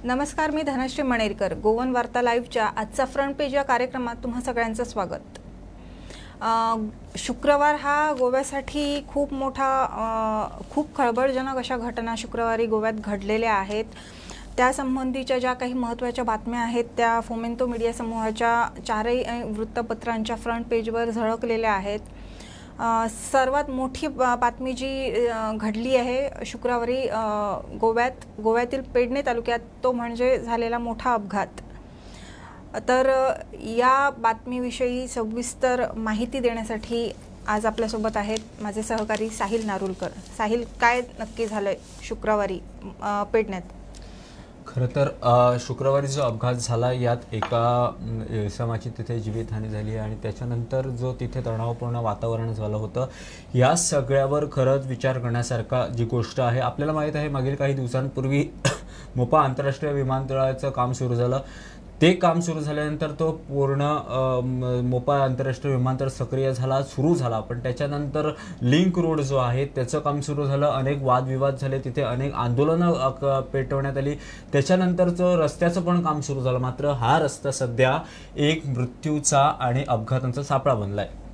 नमस्कार, मी धनश्री मणेरकर. गोवन वार्ता लाईव्हच्या आजचा फ्रंट पेज या कार्यक्रमात तुम्हा सगळ्यांचं स्वागत. शुक्रवार हा गोव्यासाठी खूप मोठा खूप खळबळजनक अशा घटना शुक्रवारी गोव्यात घडलेल्या आहेत. त्यासंबंधीच्या ज्या काही महत्त्वाच्या बातम्या आहेत त्या फोमेंतो मीडिया समूहाच्या चारही वृत्तपत्रांच्या फ्रंट पेजवर झळकलेल्या आहेत. सर्वात मोठी बातमी जी घडली आहे शुक्रवारी गोव्यातील पेडणे तालुक्यात, तो म्हणजे झालेला मोठा अपघात. तर या बातमीविषयी सविस्तर माहिती देण्यासाठी आज आपल्यासोबत आहेत माझे सहकारी साहिल नारुलकर. साहिल, काय नक्की झालंय शुक्रवारी पेडण्यात? खरं तर शुक्रवारी जो अपघात झाला यात एका इसमाची तिथे जीवितहानी झाली आणि त्याच्यानंतर जो तिथे तणावपूर्ण वातावरण झालं होतं, या सगळ्यावर खरंच विचार करण्यासारखा जी गोष्ट आहे. आपल्याला माहीत आहे मागील काही दिवसांपूर्वी मोपा आंतरराष्ट्रीय विमानतळाचं काम सुरू झालं. ते काम सुरू झाल्यानंतर तो पूर्ण मोपा आंतरराष्ट्रीय विमानतळ सक्रिय सुरू झाला. पण त्याच्यानंतर लिंक रोड जो आहे त्याचं काम सुरू झालं. अनेक वादविवाद झाले, तिथे अनेक आंदोलनं पेटवण्यात आली. त्याच्यानंतरचं रस्त्याचं पण काम सुरू झालं. मात्र हा रस्ता सध्या एक मृत्यूचा आणि अपघातांचा सापळा बनला आहे.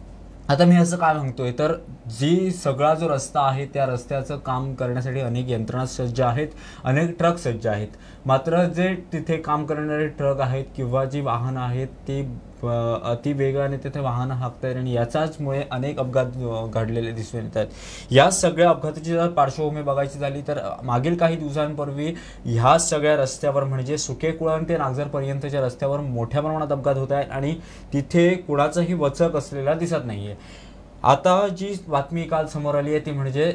आता मी असं काय म्हणतोय तर जी सगळा जो रस्ता आहे त्या रस्त्याचं काम करण्यासाठी अनेक यंत्रणा सज्ज आहेत, अनेक ट्रक सज्ज आहेत. मात्र जे तिथे काम करणारे ट्रक आहेत किंवा जी वाहनं आहेत ती अति वेगाने तिथे वाहनं हाकतात आणि याचाचमुळे अनेक अपघात घडलेले दिसून येतात. या सगळ्या अपघाताची जर पार्श्वभूमी बघायची झाली तर मागील काही दिवसांपूर्वी ह्या सगळ्या रस्त्यावर म्हणजे सुकेकुळण ते नागझरपर्यंतच्या रस्त्यावर मोठ्या प्रमाणात अपघात होत आहेत आणि तिथे कुणाचाही वचक असलेला दिसत नाहीये. आता जी बातमी काल समोर आली आहे ती म्हणजे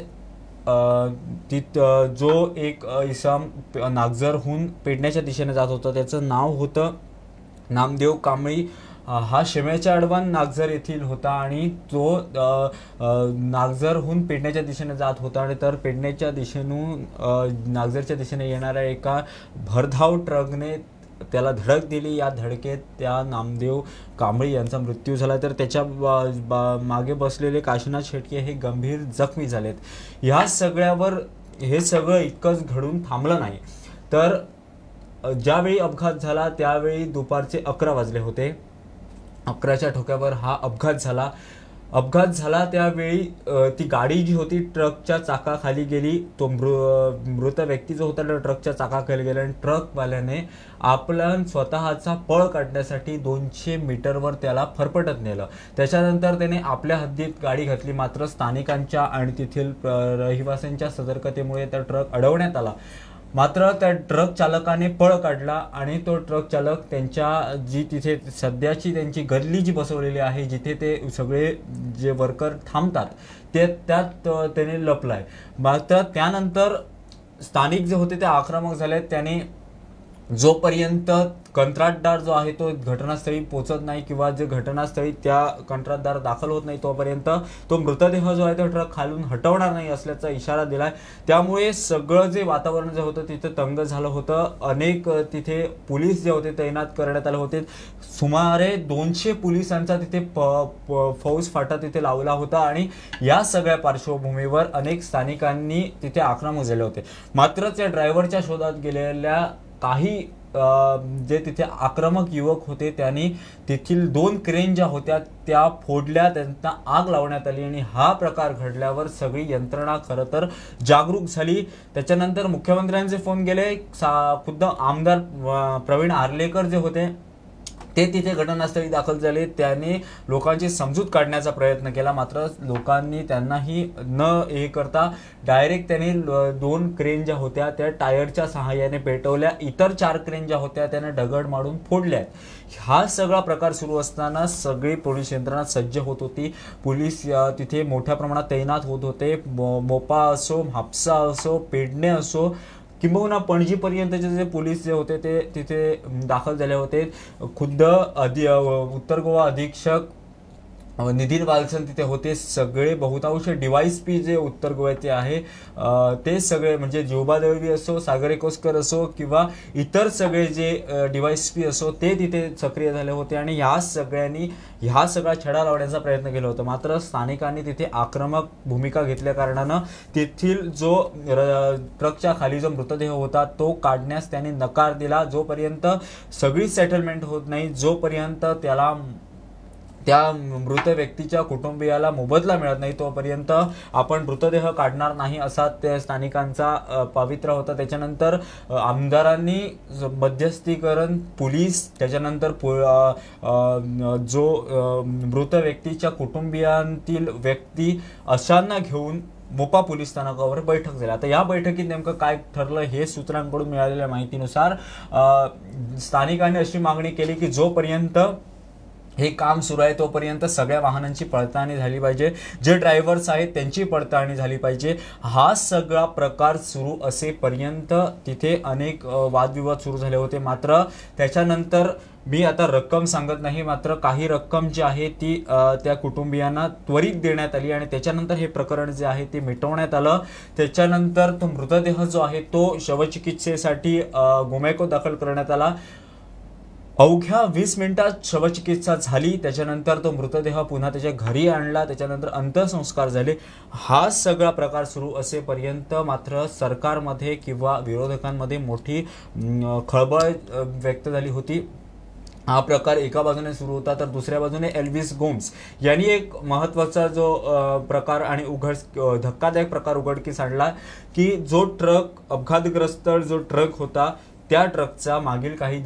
जो एक इसम नागझरहून पेडण्याच्या दिशेने जात होता, त्याचं नाव होतं नामदेव कांबळी. हा शिमेच्या अडवान नागझर येथील होता आणि तो नागझरहून पेडण्याच्या दिशेने जात होता आणि तर पेडण्याच्या दिशेतून नागझरच्या दिशेने येणाऱ्या एका भरधाव ट्रकने त्याला धडक दिली. या धडकेत त्या नामदेव कांबळी यांचा मृत्यू झाला. तर त्याच्या मागे बसलेले काशीनाथ शेटके हे गंभीर जखमी झालेत. ह्या सगळ्यावर हे सगळं इतकंच घडून थांबलं नाही. तर ज्यावेळी अपघात झाला त्यावेळी दुपारचे 11 वाजले होते. 11च्या ठोक्यावर हा अपघात झाला. त्यावेळी ती गाडी जी होती ट्रकच्या चाकाखाली गेली. तो मृत व्यक्ती जो होता ट्रकच्या चाकाखाली गेला आणि ट्रकवाल्याने आपला स्वतःचा पळ काढण्यासाठी 200 मीटरवर त्याला फरफटत नेलं. त्याच्यानंतर त्याने आपल्या हद्दीत गाडी घातली. मात्र स्थानिकांच्या आणि तेथील रहिवाशांच्या सतर्कतेमुळे त्या ट्रक अडवण्यात आला. मात्र त्या ट्रक चालकाने पळ काढला आणि तो ट्रक चालक त्यांच्या जी तिथे सध्याची त्यांची गल्ली जी बसवलेली आहे जिथे ते सगळे जे वर्कर थांबतात त्यात त्याने लपलाय. मात्र त्यानंतर स्थानिक जे होते ते आक्रमक झाले. त्याने जोपर्यंत कंत्राटदार जो आहे तो घटनास्थळी पोहोचत नाही किंवा जे घटनास्थळी त्या कंत्राटदार दाखल होत नाही तोपर्यंत तो मृतदेह जो आहे तो ट्रक खालून हटवणार नाही असल्याचा इशारा दिलाय. त्यामुळे सगळं जे वातावरण जे होतं तिथे तंग झालं होतं. अनेक तिथे पोलीस जे होते तैनात करण्यात आले होते. सुमारे 200 पोलिसांचा तिथे फौज फाटा तिथे लावला होता आणि या सगळ्या पार्श्वभूमीवर अनेक स्थानिकांनी तिथे आक्रमक झाले होते. मात्र त्या ड्रायव्हरच्या शोधात गेलेल्या काही जे तिथे आक्रमक युवक होते त्यांनी तेथील 2 क्रेन ज्या होत्या त्या फोडल्या, त्यांना आग लावण्यात आली आणि हा प्रकार घडल्यावर सगळी यंत्रणा खरं तर जागरूक झाली. त्याच्यानंतर मुख्यमंत्र्यांचे फोन गेले. खुद्द आमदार प्रवीण आर्लेकर जे होते ते तिथे घटनास्थळी दाखल झाले. त्याने लोकांची समजूत काढण्याचा प्रयत्न केला. मात्र लोकांनी त्यांनाही न हे करता डायरेक्ट त्यांनी 2 क्रेन ज्या होत्या त्या टायरच्या सहाय्याने पेटवल्या. इतर 4 क्रेन ज्या होत्या त्याने दगड मारून फोडल्या. हा सगळा प्रकार सुरू असताना सगळी पोलीस यंत्रणा सज्ज होत होती. पोलीस तिथे मोठ्या प्रमाणात तैनात होत होते. मोपा असो, हापसा असो, पेडणे असो किंबहुना पणजीपर्यंतचे जे पोलीस जे होते ते तिथे दाखल झाले होते. खुद्द उत्तर गोवा अधीक्षक नितीन वालसन तिथे होते. सगळे बहुतांश DYSP जे उत्तर गोव्याचे आहे ते सगळे म्हणजे जोबा दळवी असो, सागरे कोसकर असो किंवा इतर सगळे जे DYSP असो ते तिथे सक्रिय झाले होते आणि ह्या सगळ्यांनी ह्या सगळा छडा लावण्याचा प्रयत्न केला होता. मात्र स्थानिकांनी तिथे आक्रमक भूमिका घेतल्या कारणानं तेथील जो ट्रकच्या खाली जो मृतदेह होता तो काढण्यास त्यांनी नकार दिला. जोपर्यंत सगळी सेटलमेंट होत नाही, जोपर्यंत त्या मृत व्यक्तीच्या कुटुंबियाला मोबदला मिळत नाही तोपर्यंत आपण मृतदेह काढणार नाही असा त्या स्थानिकांचा पवित्रा होता. त्याच्यानंतर आमदारांनी मध्यस्थीकरण, पोलीस, त्याच्यानंतर जो मृत व्यक्तीच्या कुटुंबियांतील व्यक्ती अशांना घेऊन मोपा पोलीस स्थानकावर बैठक झाली. आता या बैठकीत नेमकं काय ठरलं हे सूत्रांकडून मिळालेल्या माहितीनुसार स्थानिकांनी अशी मागणी केली की जोपर्यंत हे काम सुरू आहे तोपर्यंत सगळ्या वाहनांची पडताळणी झाली पाहिजे, जे ड्रायव्हर्स आहेत त्यांची पडताळणी झाली पाहिजे. हा सगळा प्रकार सुरू असेपर्यंत तिथे अनेक वादविवाद सुरू झाले होते. मात्र त्याच्यानंतर मी आता रक्कम सांगत नाही, मात्र काही रक्कम जी आहे ती त्या कुटुंबियांना त्वरित देण्यात आली आणि त्याच्यानंतर हे प्रकरण जे आहे ते मिटवण्यात आलं. त्याच्यानंतर तो मृतदेह जो आहे तो शवचिकित्सेसाठी गोमॅको दाखल करण्यात आला. अवघ्या 20 मिनिटात शवचिकित्सा झाली. त्याच्यानंतर तो मृतदेह पुन्हा त्याच्या घरी आणला. त्याच्यानंतर अंत्यसंस्कार झाले. हा सगळा प्रकार सुरू असेपर्यंत मात्र सरकारमध्ये किंवा विरोधकांमध्ये मोठी खळबळ व्यक्त झाली होती. हा प्रकार एका बाजूने सुरू होता तर दुसऱ्या बाजूने एल्विस गोम्स यांनी एक महत्त्वाचा जो प्रकार आणि धक्कादायक प्रकार उघडकीस आणला की जो ट्रक अपघातग्रस्त जो ट्रक होता त्या ट्रकचा मागील काही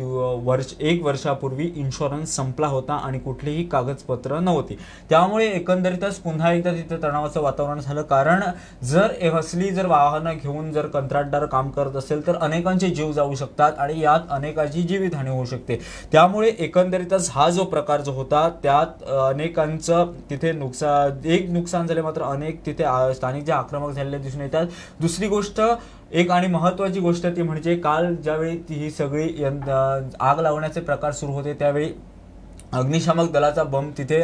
एक वर्षापूर्वी इन्शुरन्स संपला होता आणि कुठलीही कागदपत्र नव्हती. त्यामुळे एकंदरीतच पुन्हा एकदा तिथे तणावाचं वातावरण झालं. कारण जर असली वाहनं घेऊन जर कंत्राटदार काम करत असेल तर अनेकांचे जीव जाऊ शकतात आणि यात अनेकांची जीवितहानी होऊ शकते. त्यामुळे एकंदरीतच हा जो प्रकार जो होता त्यात अनेकांचं तिथे नुकसान झाले, मात्र अनेक तिथे स्थानिक जे आक्रमक झालेले दिसून येतात. दुसरी गोष्ट एक आणि महत्त्वाची गोष्ट ती म्हणजे काल ज्यावेळी ही सगळी आग लावण्याचे प्रकार सुरू होते त्यावेळी अग्निशामक दलाचा बंब तिथे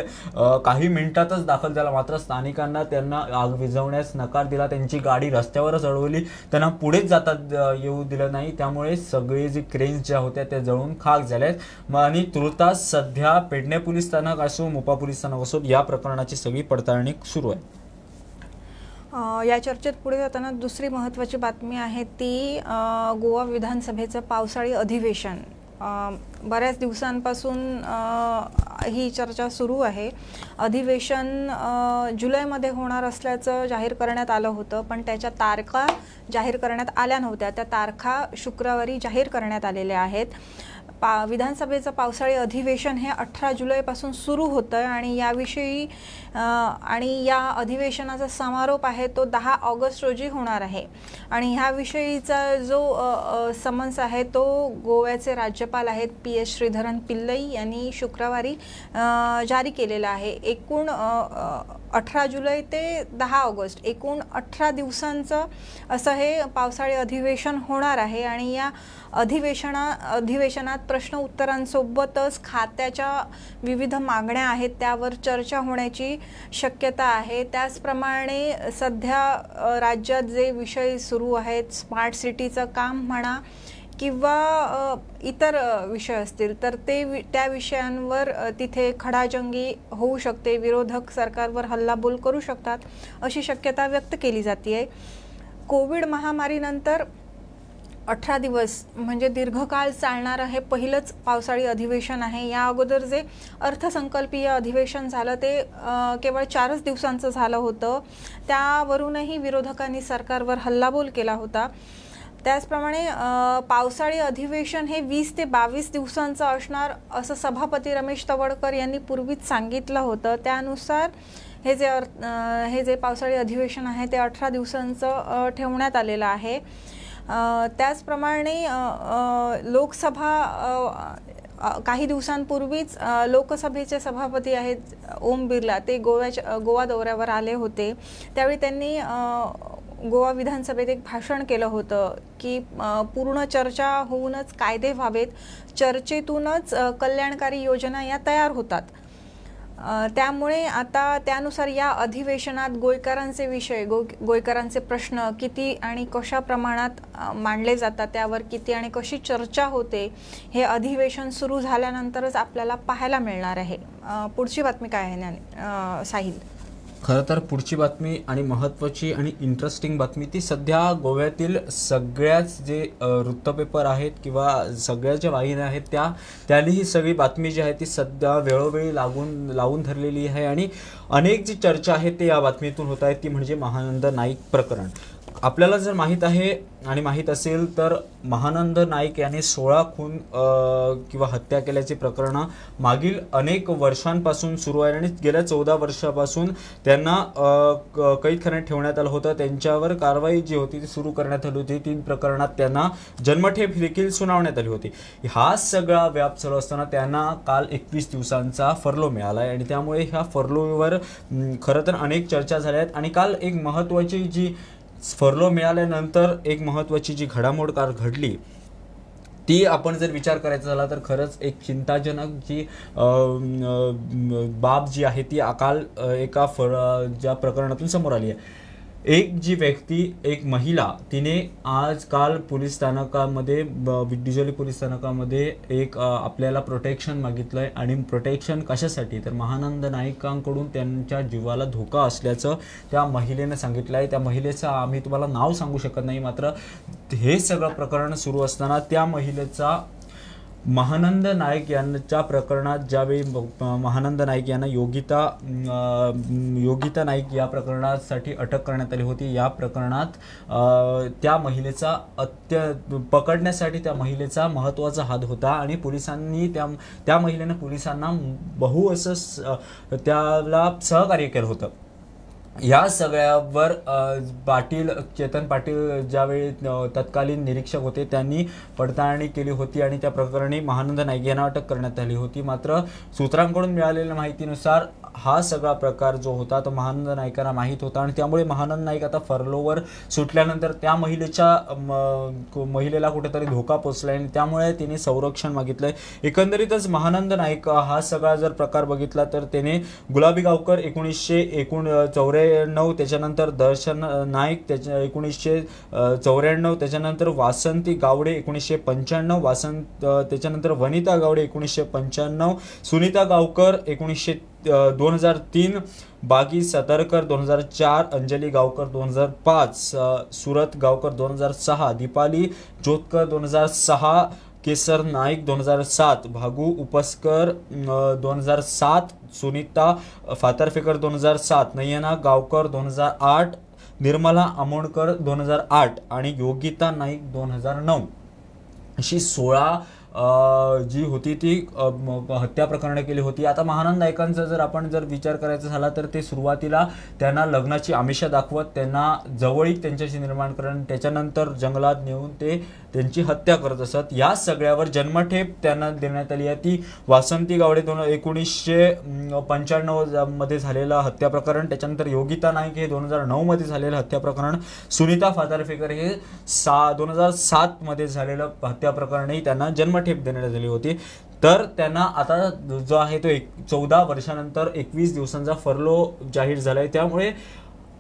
काही मिनिटातच दाखल झाला. मात्र स्थानिकांना त्यांना आग विझवण्यास नकार दिला. त्यांची गाडी रस्त्यावरच अडवली, त्यांना पुढेच जाता येऊ दिलं नाही. त्यामुळे सगळे जे क्रेन्स ज्या होत्या त्या जळून खाक झाल्यात आणि तुर्तास सध्या पेडणे पोलीस स्थानक असो, मोपा पोलीस स्थानक असो या प्रकरणाची सगळी पडताळणी सुरू आहे. या चर्चेत पुढे जाताना दुसरी महत्त्वाची बातमी आहे ती गोवा विधानसभेचं पावसाळी अधिवेशन. बऱ्याच दिवसांपासून ही चर्चा सुरू आहे. अधिवेशन जुलैमध्ये होणार असल्याचं जाहीर करण्यात आलं होतं, पण त्याच्या तारखा जाहीर करण्यात आल्या नव्हत्या. त्या तारखा शुक्रवारी जाहीर करण्यात आलेल्या आहेत. विधानसभेचं पावसाळी अधिवेशन हे 18 जुलैपासून सुरू होतं आणि याविषयी आणि या अधिवेशनाचा समारोप आहे तो 10 ऑगस्ट रोजी होणार आहे. आणि ह्याविषयीचा जो समन्स आहे तो गोव्याचे राज्यपाल आहेत PS श्रीधरन पिल्लई यांनी शुक्रवारी जारी केलेला आहे. एकूण 18 जुलै ते 10 ऑगस्ट एकूण 18 दिवसांचं असं हे पावसाळी अधिवेशन होणार आहे. आणि या अधिवेशनात प्रश्न उत्तरांसोबतच खात्याच्या विविध मागण्या आहेत त्यावर चर्चा होण्याची शक्यता आहे. त्याचप्रमाणे सध्या राज्यात जे विषय सुरू आहेत, स्मार्ट सिटीचं काम म्हणा किंवा इतर विषय असतील तर त्या विषयांवर तिथे खडाजंगी होऊ शकते. विरोधक सरकारवर हल्लाबोल करू शकतात अशी शक्यता व्यक्त केली जाते. कोविड महामारीनंतर 18 दिवस म्हणजे दीर्घकाळ चालणारं हे पहिलंच पावसाळी अधिवेशन आहे. या अगोदर जे अर्थसंकल्पीय अधिवेशन झालं ते केवळ 4च दिवसांचं झालं होतं. त्यावरूनही विरोधकांनी सरकारवर हल्लाबोल केला होता. त्याचप्रमाणे पावसाळी अधिवेशन हे 20 ते 22 दिवसांचं असणार असं सभापती रमेश तवडकर यांनी पूर्वीच सांगितलं होतं. त्यानुसार हे जे पावसाळी अधिवेशन आहे ते 18 दिवसांचं ठेवण्यात आलेलं आहे. त्याचप्रमाणे लोकसभा काही दिवसांपूर्वीच लोकसभेचे सभापती आहेत ओम बिर्ला ते गोवा दौऱ्यावर आले होते. त्यावेळी त्यांनी गोवा विधानसभेत एक भाषण केलं होतं की पूर्ण चर्चा होऊनच कायदे व्हावेत, चर्चेतूनच कल्याणकारी योजना या तयार होतात. त्यामुळे आता त्यानुसार या अधिवेशनात गोयकरांचे विषय गोयकरांचे प्रश्न किती आणि कशा प्रमाणात मांडले जातात, त्यावर किती आणि कशी चर्चा होते, हे अधिवेशन सुरू झाल्यानंतरच आपल्याला पाहायला मिळणार आहे. पुढची बातमी काय आहे साहिल? खरं तर पुढची बातमी आणि महत्त्वाची आणि इंटरेस्टिंग बातमी ती सध्या गोव्यातील सगळ्याच जे वृत्तपेपर आहेत किंवा सगळ्या ज्या वाहिन्या आहेत त्यांनी ही सगळी बातमी जी आहे ती सध्या वेळोवेळी लावून धरलेली आहे आणि अनेक जी चर्चा आहे ते या बातमीतून होत आहे, ती म्हणजे महानंद नाईक प्रकरण. आपल्याला जर माहीत आहे आणि माहीत असेल तर महानंद नाईक याने 16 खून किंवा हत्या केल्याचे प्रकरण मागील अनेक वर्षांपासून सुरू आहे आणि गेल्या 14 वर्षापासून त्यांना कैदखान्यात ठेवण्यात आलं होतं. त्यांच्यावर कारवाई जी होती ती सुरू करण्यात आली होती. 3 प्रकरणात त्यांना जन्मठेप देखील सुनावण्यात आली होती. हा सगळा व्याप चालू असताना त्यांना काल 21 दिवसांचा फर्लो मिळाला आहे आणि त्यामुळे ह्या फर्लोवर खरं तर अनेक चर्चा झाल्या आहेत. आणि काल एक महत्त्वाची जी फर्लो मिळाल्यानंतर एक महत्त्वाची जी घडामोड काल घडली ती आपण जर विचार करायचा झाला तर खरंच एक चिंताजनक जी बाब जी आहे ती काल एका ज्या प्रकरणातून समोर आली आहे. एक जी व्यक्ती, एक महिला, तिने आज काल पोलीस स्थानकामध्ये डिजोली पोलीस स्थानकामध्ये एक आपल्याला प्रोटेक्शन मागितलं आहे. आणि प्रोटेक्शन कशासाठी तर महानंद नाईकांकडून त्यांच्या जीवाला धोका असल्याचं त्या महिलेनं सांगितलं आहे. त्या महिलेचं आम्ही तुम्हाला नाव सांगू शकत नाही, मात्र हे सगळं प्रकरण सुरू असताना त्या महिलेचा महानंद नाईक यांच्या प्रकरणात ज्यावेळी महानंद नाईक यांना योगिता नाईक या प्रकरणासाठी अटक करण्यात आली होती, या प्रकरणात त्या महिलेचा पकडण्यासाठी त्या महिलेचा महत्त्वाचा हात होता आणि पोलिसांनी त्या महिलेनं पोलिसांना असं त्याला सहकार्य केलं होतं. या सगळ्यावर चेतन पाटील ज्यावेळी तत्कालीन निरीक्षक होते त्यांनी पडताळणी केली होती आणि त्या प्रकरणी महानंद नाईक यांना अटक करण्यात आली होती. मात्र सूत्रांकडून मिळालेल्या माहितीनुसार हा सगळा प्रकार जो होता तो महानंद नाईकांना माहीत होता आणि त्यामुळे महानंद नाईक आता फर्लोवर सुटल्यानंतर त्या महिलेला कुठेतरी धोका पोचला आणि त्यामुळे तिने संरक्षण मागितलंय. एकंदरीतच महानंद नाईक हा सगळा जर प्रकार बघितला तर त्याने गुलाबी गावकर 1994, त्याच्यानंतर दर्शन नाईक 1994, त्याच्यानंतर वासंती गावडे 1995, त्याच्यानंतर वनिता गावडे 1995, सुनीता गावकर 2003, बागी सतरकर 2004, अंजली गावकर 2005, सुरत गावकर 2006, दीपाली जोतकर 2006, केसर नाईक 2007, भागू उपस्कर 2007, सुनीता फातर्फेकर 2007, नयना गावकर 2008, निर्मला आमोणकर 2008 आणि योगिता नाईक 2009 अशी 16 जी होती ती हत्या प्रकरण केली होती. आता महानंद नाईकांचा जर आपण विचार करायचा झाला तर ते सुरुवातीला त्यांना लग्नाची आमिषा दाखवत त्यांना जवळीक त्यांच्याशी निर्माण करून त्याच्यानंतर जंगलात नेऊन ते त्यांची हत्या करत असत. या सगळ्यावर जन्मठेप त्यांना देण्यात आली आहे. ती वासंती गावडे 1995 मध्ये झालेलं हत्या प्रकरण, त्याच्यानंतर योगिता नाईक हे 2009 मध्ये झालेलं हत्या प्रकरण, सुनीता फातर्फेकर हे 2007 मध्ये झालेलं हत्या प्रकरणही त्यांना जन्मठेप देण्यात आली होती. तर त्यांना आता जो आहे तो 14 वर्षानंतर 21 दिवसांचा फर्लो जाहीर झालाय. त्यामुळे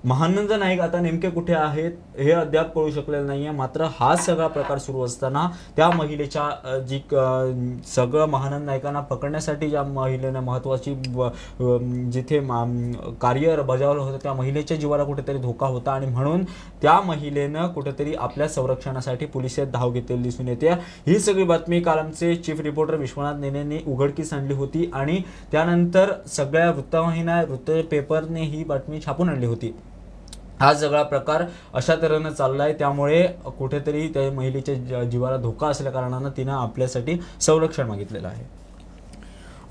महानंद नाईक आता नेमके कुठे आहेत हे अद्याप कळू शकलेलं नाहीये. मात्र हा सगळा प्रकार सुरू असताना त्या महिलेच्या जी सगळं महानंद नाईकांना पकडण्यासाठी ज्या महिलेनं महत्त्वाची जिथे कार्य बजावलं होतं त्या महिलेच्या जीवाला कुठेतरी धोका होता आणि म्हणून त्या महिलेनं कुठेतरी आपल्या संरक्षणासाठी पोलिसात धाव घेतलेली दिसून येते. ही सगळी बातमी काल आमचे चीफ रिपोर्टर विश्वनाथ नेनेंनी उघडकीस आणली होती आणि त्यानंतर सगळ्या वृत्तवाहिन्या वृत्तपेपरने ही बातमी छापून आणली होती. हा सगळा प्रकार अशा तऱ्हेनं चाललाय. त्यामुळे कुठेतरी त्या महिलेच्या जीवाला धोका असल्या कारणानं तिनं आपल्यासाठी संरक्षण मागितलेलं आहे.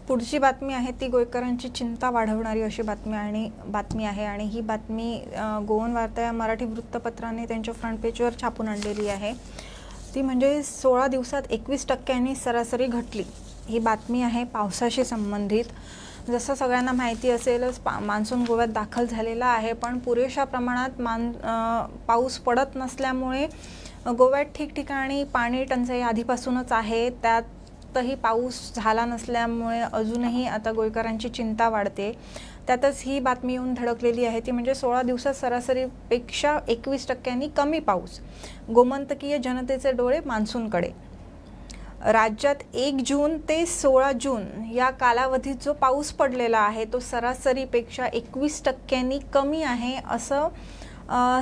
पुढची बातमी आहे ती गोयकरांची चिंता वाढवणारी अशी बातमी आहे आणि ही बातमी गोवन वार्ता या मराठी वृत्तपत्राने त्यांच्या फ्रंट पेजवर छापून आणलेली आहे. ती म्हणजे 16 दिवसात 21% सरासरी घटली. ही बातमी आहे पावसाशी संबंधित. जसं सगळ्यांना माहिती असेलच मान्सून गोव्यात दाखल झालेला आहे, पण पुरेशा प्रमाणात पाऊस पडत नसल्यामुळे गोव्यात ठिकठिकाणी पाणी टंचाई आधीपासूनच आहे. त्यात दिवसातही पाऊस झाला नसल्यामुळे अजूनही आता गोयकरांची चिंता वाढते. त्यातच ही बातमी येऊन धडकलेली आहे ती म्हणजे 16 दिवसात सरासरीपेक्षा 21% कमी पाऊस. गोमंतकीय जनतेचे डोळे मान्सूनकडे. राज्यात 1 जून ते 16 जून या कालावधीत जो पाऊस पडलेला आहे तो सरासरीपेक्षा 21% कमी आहे असं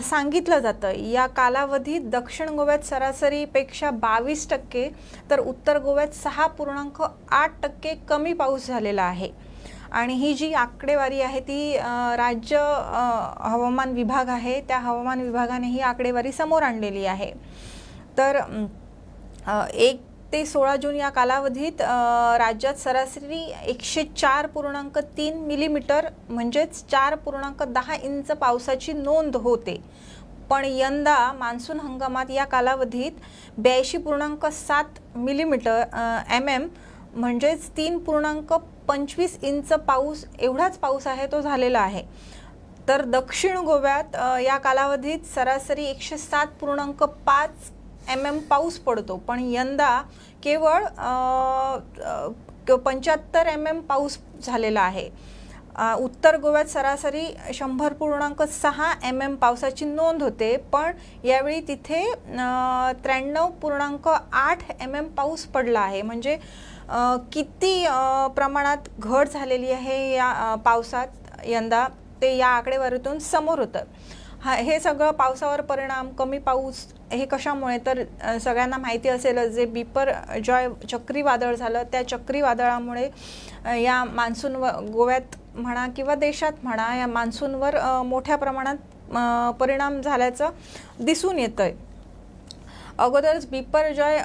सांगितलं जातं. या कालावधीत दक्षिण गोव्यात सरासरीपेक्षा 22%, तर उत्तर गोव्यात 6.8% कमी पाऊस झालेला आहे. आणि ही जी आकडेवारी आहे ती राज्य हवामान विभाग आहे, त्या हवामान विभागाने ही आकडेवारी समोर आणलेली आहे. तर 1 ते 16 जून या कालावधीत राज्यात सरासरी 104.3 मिलीमीटर म्हणजेच 4.10 इंच पावसाची नोंद होते. पण यंदा मान्सून हंगामात या कालावधीत 82.7 मिलीमीटर म्हणजेच 3.25 इंच पाऊस एवढाच पाऊस आहे तो झालेला आहे. तर दक्षिण गोव्यात या कालावधीत सरासरी 107.5 पाऊस पडतो, पण यंदा केवळ 75 पाऊस झालेला आहे. उत्तर गोव्यात सरासरी 100.6 पावसाची नोंद होते, पण यावेळी तिथे 93.8 पाऊस पडला आहे. म्हणजे किती प्रमाणात घट झालेली आहे या पावसात यंदा ते या आकडेवारीतून समोर होतं. हे सगळं पावसावर परिणाम, कमी पाऊस हे कशामुळे, तर सगळ्यांना माहिती असेल जे बिपरजॉय चक्रीवादळ झालं त्या चक्रीवादळामुळे या मान्सून गोव्यात म्हणा किंवा देशात म्हणा या मान्सूनवर मोठ्या प्रमाणात परिणाम झाल्याचं दिसून येतंय. अगोदरच बिपरजॉय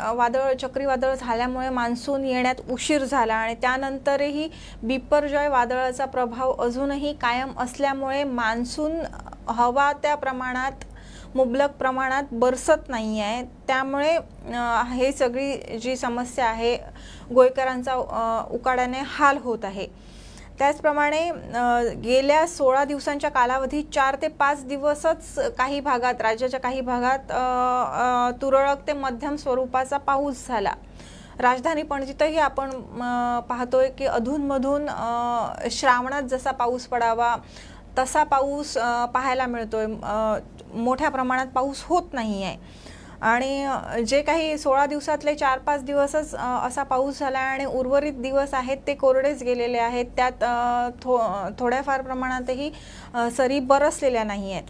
चक्रीवादळ झाल्यामुळे मान्सून येण्यात उशीर झाला आणि त्यानंतरही बिपरजॉय वादळाचा प्रभाव अजूनही कायम असल्यामुळे मान्सून हवा त्या प्रमाणात मुबलक प्रमाणात बरसत नाही आहे. त्यामुळे हे सगळी जी समस्या आहे गोयकरांचा उकाड्याने हाल होत आहे. त्याचप्रमाणे गेल्या 16 दिवसांच्या कालावधीत 4 ते 5 दिवसच काही भागात राज्याच्या काही भागात तुरळक ते मध्यम स्वरूपाचा पाऊस झाला. राजधानी पणजीतही आपण पाहतोय की अधूनमधून श्रावणात जसा पाऊस पडावा तसा पाऊस पाहायला मिळतोय. मोठ्या प्रमाणात पाऊस होत नाही आहे आणि जे काही 16 दिवसातले 4-5 दिवसच असा पाऊस झाला आणि उर्वरित दिवस आहेत ते कोरडेच गेलेले आहेत. त्यात थोड्याफार प्रमाणातही सरी बरसलेल्या नाही आहेत.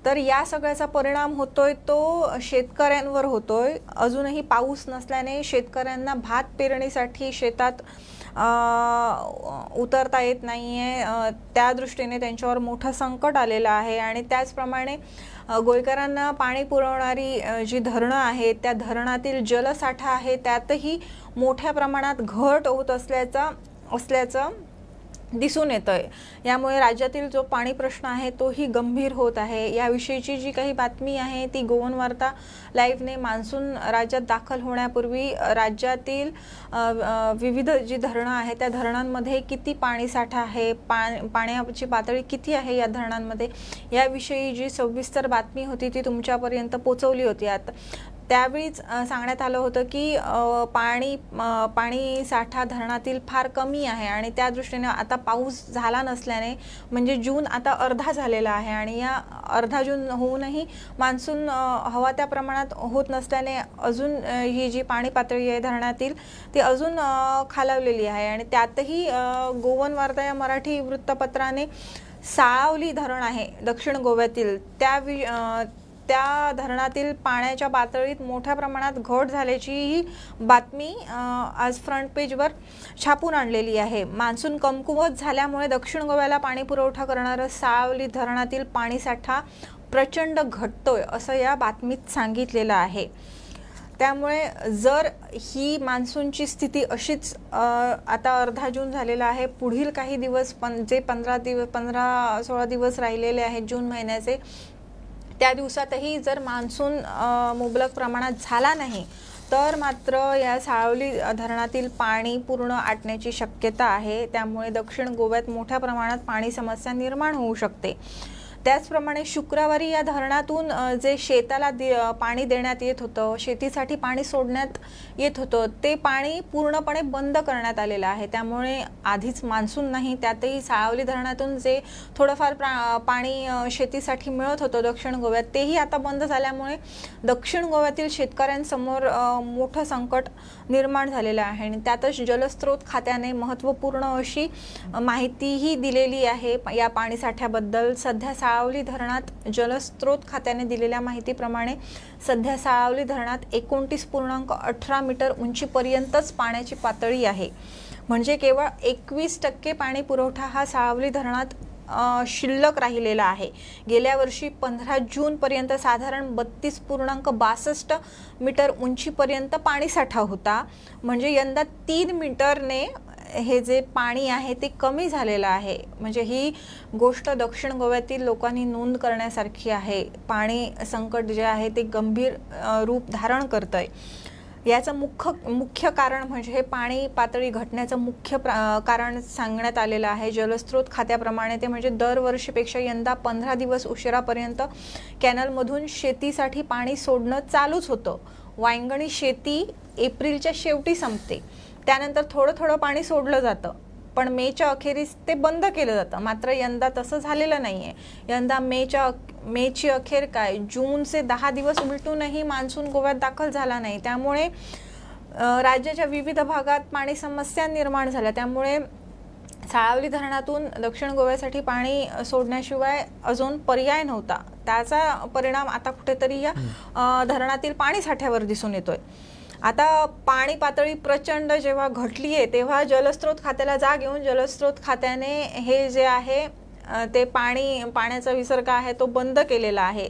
तर या सगळ्याचा परिणाम होतोय तो शेतकऱ्यांवर होतोय. अजूनही पाऊस नसल्याने शेतकऱ्यांना भात पेरणीसाठी शेतात उतरता येत नाही आहे. त्या दृष्टीने त्यांच्यावर मोठं संकट आलेलं आहे आणि त्याचप्रमाणे गोयकरांना पाणी पुरवणारी जी धरणं आहेत त्या धरणातील जलसाठा आहे त्यातही मोठ्या प्रमाणात घट होत असल्याचं दिसून येतंय. यामुळे राज्यातील जो पाणी प्रश्न आहे तोही गंभीर होत आहे. याविषयीची जी काही बातमी आहे ती गोवन वार्ता लाईव्हने मान्सून राज्यात दाखल होण्यापूर्वी राज्यातील विविध जी धरणं आहेत त्या धरणांमध्ये किती पाणीसाठा आहे, पाण्याची पातळी किती आहे या धरणांमध्ये याविषयी जी सविस्तर बातमी होती ती तुमच्यापर्यंत पोहोचवली होती. आता त्यावेळीच सांगण्यात आलं होतं की पाणी साठा धरणातील फार कमी आहे आणि त्या दृष्टीने आता पाऊस झाला नसल्याने म्हणजे जून आता अर्धा झालेला आहे आणि या अर्धा जून होऊनही मान्सून हवा त्या प्रमाणात होत नसल्याने अजून ही जी पाणी पातळी आहे धरणातील ती अजून खालावलेली आहे. आणि त्यातही गोवन वार्ता या मराठी वृत्तपत्राने साळावली धरण आहे दक्षिण गोव्यातील त्या धरणातील पाण्याच्या पातळीत मोठ्या प्रमाणात घट झाल्याची ही बातमी आज फ्रंट पेजवर छापून आणलेली आहे. मान्सून कमकुवत झाल्यामुळे दक्षिण गोव्याला पाणी पुरवठा करणारं साळावली धरणातील पाणीसाठा प्रचंड घटतोय असं या बातमीत सांगितलेलं आहे. त्यामुळे जर ही मान्सूनची स्थिती अशीच आता अर्धा जून झालेला आहे, पुढील काही दिवस जे 15-16 दिवस राहिलेले आहेत जून महिन्याचे त्या दिवसातही जर मान्सून मुबलक प्रमाणात झाला नाही तर मात्र या साळावली धरणातील पाणी पूर्ण आटण्याची शक्यता आहे. त्यामुळे दक्षिण गोव्यात मोठ्या प्रमाणात पाणी समस्या निर्माण होऊ शकते. त्याचप्रमाणे शुक्रवारी या धरणातून जे शेताला पाणी देण्यात येत होतं, शेतीसाठी पाणी सोडण्यात येत होतं, ते पाणी पूर्णपणे बंद करण्यात आलेलं आहे. त्यामुळे आधीच मान्सून नाही, त्यातही साळावली धरणातून जे थोडंफार पाणी शेतीसाठी मिळत होतं दक्षिण गोव्यात, तेही आता बंद झाल्यामुळे दक्षिण गोव्यातील शेतकऱ्यांसमोर मोठं संकट निर्माण झालेलं आहे. आणि त्यातच जलस्रोत खात्याने महत्त्वपूर्ण अशी माहितीही दिलेली आहे या पाणीसाठ्याबद्दल. सध्या साळावली धरणात जलस्रोत खात्याने दिलेल्या माहितीप्रमाणे सध्या साळावली धरणात 29.18 मीटर उंचीपर्यंतच पाण्याची पातळी आहे. म्हणजे केवळ 21% पाणी पुरवठा हा साळावली धरणात शिल्लक राहिलेला आहे. गेल्या वर्षी 15 जूनपर्यंत साधारण 32.62 मीटर उंचीपर्यंत पाणीसाठा होता. म्हणजे यंदा 3 मीटरने हे जे पाणी आहे ते कमी झालेलं आहे. म्हणजे ही गोष्ट दक्षिण गोव्यातील लोकांनी नोंद करण्यासारखी आहे. पाणी संकट जे आहे ते गंभीर रूप धारण करतंय. याचं मुख्य कारण म्हणजे हे पाणी पातळी घटण्याचं मुख्य कारण सांगण्यात आलेलं आहे जलस्रोत खात्याप्रमाणे. ते म्हणजे दरवर्षीपेक्षा यंदा 15 दिवस उशिरापर्यंत कॅनलमधून शेतीसाठी पाणी सोडणं चालूच होतं. वांगणी शेती एप्रिलच्या शेवटी संपते, त्यानंतर थोडं पाणी सोडलं जातं, पण मेच्या अखेरीस ते बंद केलं जातं. मात्र यंदा तसं झालेलं नाही आहे. यंदा मेची अखेर काय, जूनचे 10 दिवस उलटूनही मान्सून गोव्यात दाखल झाला नाही. त्यामुळे राज्याच्या विविध भागात पाणी समस्या निर्माण झाल्या. त्यामुळे साळावली धरणातून दक्षिण गोव्यासाठी पाणी सोडण्याशिवाय अजून पर्याय नव्हता. त्याचा परिणाम आता कुठेतरी या धरणातील पाणी साठ्यावर दिसून येतोय. आता पाणी पातळी प्रचंड जेव्हा घटली आहे तेव्हा जलस्रोत खात्याला जाग येऊन जलस्रोत खात्याने हे जे आहे ते पाण्याचा विसर्ग आहे तो बंद केलेला आहे.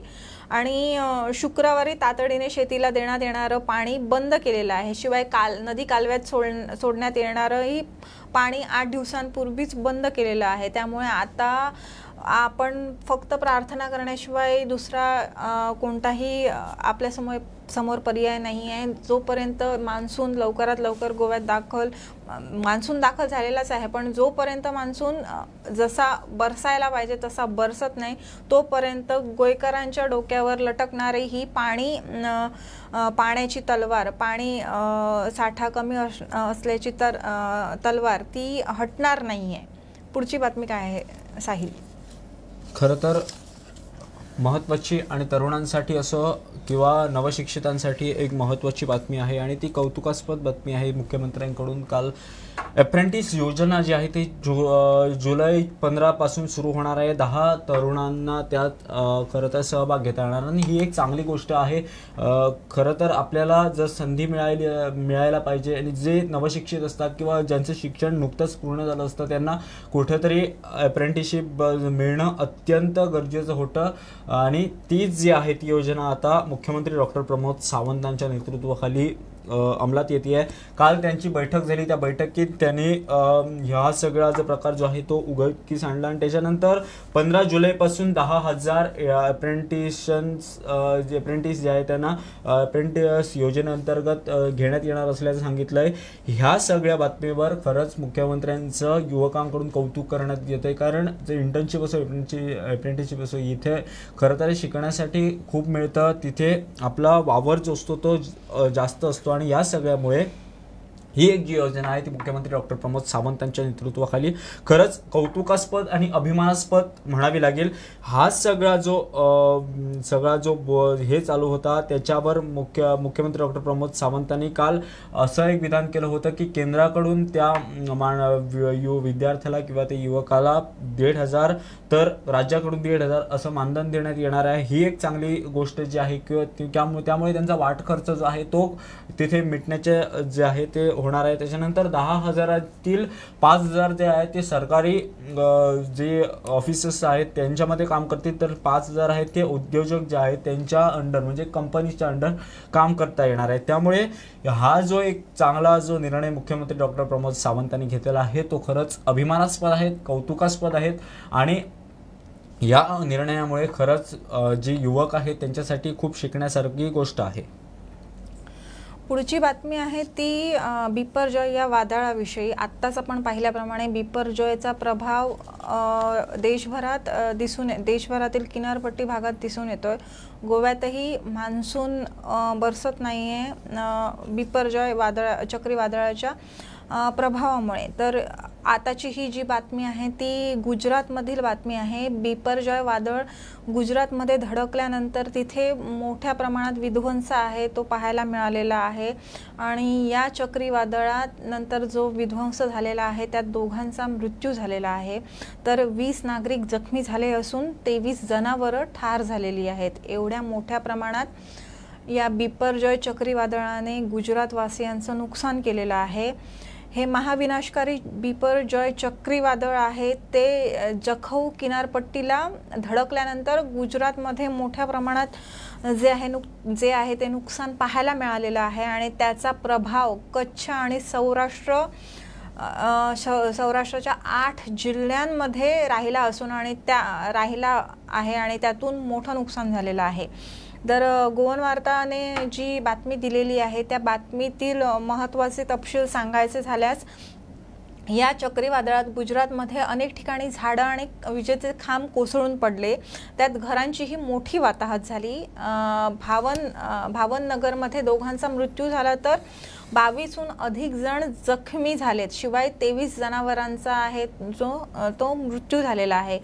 आणि शुक्रवारी तातडीने शेतीला देण्यात येणारं पाणी बंद केलेलं आहे. शिवाय नदी कालव्यात सोडण्यात येणारंही पाणी 8 दिवसांपूर्वीच बंद केलेलं आहे. त्यामुळे आता आपण फक्त प्रार्थना करण्याशिवाय दुसरा कोणताही आपल्या समोर पर्याय नाही आहे. जोपर्यंत मान्सून लवकरात लवकर गोव्यात मान्सून दाखल झालेलाच आहे, पण जोपर्यंत मान्सून जसा बरसायला पाहिजे तसा बरसत नाही तोपर्यंत गोयकरांच्या डोक्यावर लटकणारी ही पाण्याची तलवार, पाणी साठा कमी असल्याची तलवार ती हटणार नाही आहे. पुढची बातमी काय आहे साहिल? खरं तर महत्त्वाची आणि तरुणांसाठी असो किंवा नवशिक्षितांसाठी एक महत्त्वाची बातमी आहे आणि ती कौतुकास्पद बातमी आहे. मुख्यमंत्र्यांकडून काल अप्रेंटिस योजना जी आहे ती जुलै 15 पासून सुरू होणार आहे. 10 तरुणांना त्यात खरं तर सहभाग घेता येणार आणि ही एक चांगली गोष्ट आहे. खरं तर आपल्याला जर संधी मिळायला पाहिजे आणि जे नवशिक्षित असतात किंवा ज्यांचं शिक्षण नुकतंच पूर्ण झालं असतं त्यांना कुठेतरी अप्रेंटिसशिप मिळणं अत्यंत गरजेचं होतं. आणि तीच जी आहे ती योजना आता मुख्यमंत्री डॉक्टर प्रमोद सावंतांच्या नेतृत्वाखाली अंमलात येते आहे. काल त्यांची बैठक झाली. त्या बैठकीत त्यांनी ह्या सगळा जो प्रकार जो आहे तो उघडकीस आणला आणि त्याच्यानंतर 15 जुलैपासून 10,000 अप्रेंटिस जे आहे त्यांना अप्रेंटिस योजनेअंतर्गत घेण्यात येणार असल्याचं सांगितलं आहे. ह्या सगळ्या बातमीवर खरंच मुख्यमंत्र्यांचं युवकांकडून कौतुक करण्यात येतं आहे. कारण जे इंटर्नशिप असो अप्रेंटिसशिप असो इथे खरं तर शिकण्यासाठी खूप मिळतं. तिथे आपला वावर जो असतो तो जास्त असतो आणि या सगळ्यामुळे ही एक जी योजना आहे ती मुख्यमंत्री डॉक्टर प्रमोद सावंतांच्या नेतृत्वाखाली खरंच कौतुकास्पद आणि अभिमानास्पद म्हणावी लागेल. हा सगळा जो हे चालू होता त्याच्यावर मुख्यमंत्री डॉक्टर प्रमोद सावंतांनी काल असं एक विधान केलं होतं की केंद्राकडून त्या विद्यार्थ्याला किंवा त्या युवकाला 1,500 तर राज्याकडून 1,500 असं मानधन देण्यात येणार आहे. ही एक चांगली गोष्ट जी आहे किंवा त्यामुळे त्यांचा वाट खर्च जो आहे तो तिथे मिटण्याचे जे आहे ते होणार आहे. त्याच्यानंतर 10,000तील 5,000 जे आहे ते सरकारी जे ऑफिसर्स आहेत त्यांच्यामध्ये काम करतील, तर 5,000 आहेत ते उद्योजक जे आहेत त्यांच्या अंडर म्हणजे कंपनीच्या अंडर काम करता येणार आहे. त्यामुळे हा जो एक चांगला जो निर्णय मुख्यमंत्री डॉक्टर प्रमोद सावंतांनी घेतलेला आहे तो खरंच अभिमानास्पद आहे, कौतुकास्पद आहेत आणि या निर्णयामुळे खरंच जे युवक आहेत त्यांच्यासाठी खूप शिकण्यासारखी गोष्ट आहे. पुढची बातमी आहे ती बिपरजॉय या वादळाविषयी. आत्ताच आपण पाहिल्याप्रमाणे बिपरजॉयचा प्रभाव देशभरातील किनारपट्टी भागात दिसून येतोय. गोव्यातही मान्सून बरसत नाहीये बिपरजॉय चक्रीवादळाच्या प्रभावामुळे. तर आताची ही जी बातमी आहे ती गुजरातमधील बातमी आहे. बिपरजॉय वादळ गुजरातमध्ये धडकल्यानंतर तिथे मोठ्या प्रमाणात विध्वंस आहे तो पाहायला मिळालेला आहे. आणि या चक्रीवादळात नंतर जो विध्वंस झालेला आहे त्यात 2 जणांचा मृत्यू झालेला आहे. तर 20 नागरिक जखमी झाले असून 23 जनावरं ठार झालेली आहेत. एवढ्या मोठ्या प्रमाणात या बिपरजॉय चक्रीवादळाने गुजरातवासियांचं नुकसान केलेलं आहे. हे महाविनाशकारी बिपरजॉय चक्रीवादळ आहे ते जखौ किनारपट्टीला धडकल्यानंतर गुजरातमध्ये मोठ्या प्रमाणात जे आहे ते नुकसान पाहायला मिळालेलं आहे. आणि त्याचा प्रभाव कच्छ आणि सौराष्ट्राच्या 8 जिल्ह्यांमध्ये राहिला आहे आणि त्यातून मोठं नुकसान झालेलं आहे. तर गोवन वार्ताने जी बातमी दिलेली आहे त्या बातमीतील महत्त्वाचे तपशील सांगायचे झाल्यास या चक्रीवादळात गुजरातमध्ये अनेक ठिकाणी झाडं आणि विजेचे खांब कोसळून पडले. त्यात घरांचीही मोठी वाताहत झाली. भावनगरमध्ये 2 जणांचा मृत्यू झाला तर 22हून अधिक जण जखमी झालेत. शिवाय 23 जनावरांचा आहे तो मृत्यू झालेला आहे.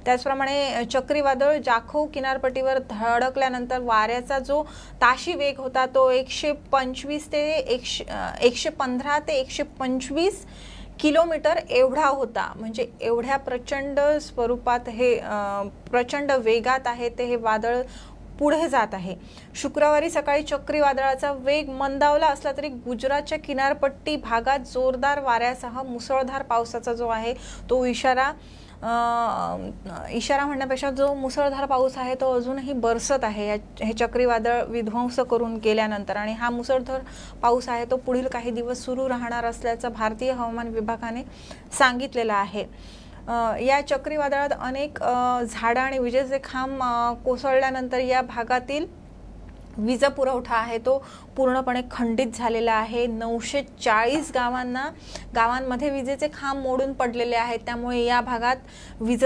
त्याचप्रमाणे चक्रीवादळ जाखौ किनारपट्टीवर धडकल्यानंतर वाऱ्याचा जो ताशी वेग होता तो 115 ते 125 किलोमीटर एवढा होता. म्हणजे एवढ्या प्रचंड स्वरूपात प्रचंड वेगात आहे हे वादळ पुढे जात आहे. शुक्रवारी सकाळी चक्रीवादळाचा वेग मंदावला असला तरी गुजरातच्या किनारपट्टी भागात जोरदार वाऱ्यासह मुसळधार पावसाचा जो आहे तो इशारा म्हणण्यापेक्षा जो मुसळधार पाऊस आहे तो अजूनही बरसत आहे हे चक्रीवादळ विध्वंस करून गेल्यानंतर. आणि हा मुसळधार पाऊस आहे तो पुढील काही दिवस सुरू राहणार असल्याचं भारतीय हवामान विभागाने सांगितलेलं आहे. या चक्रीवादळात अनेक झाडं आणि विजेचे खांब कोसळल्यानंतर या भागातील वीज पुरवठा आहे तो पूर्णपणे खंडित झालेला आहे. 940 गावांमध्ये विजेचे खांब मोडून पडलेले आहेत. त्यामुळे या भागात वीज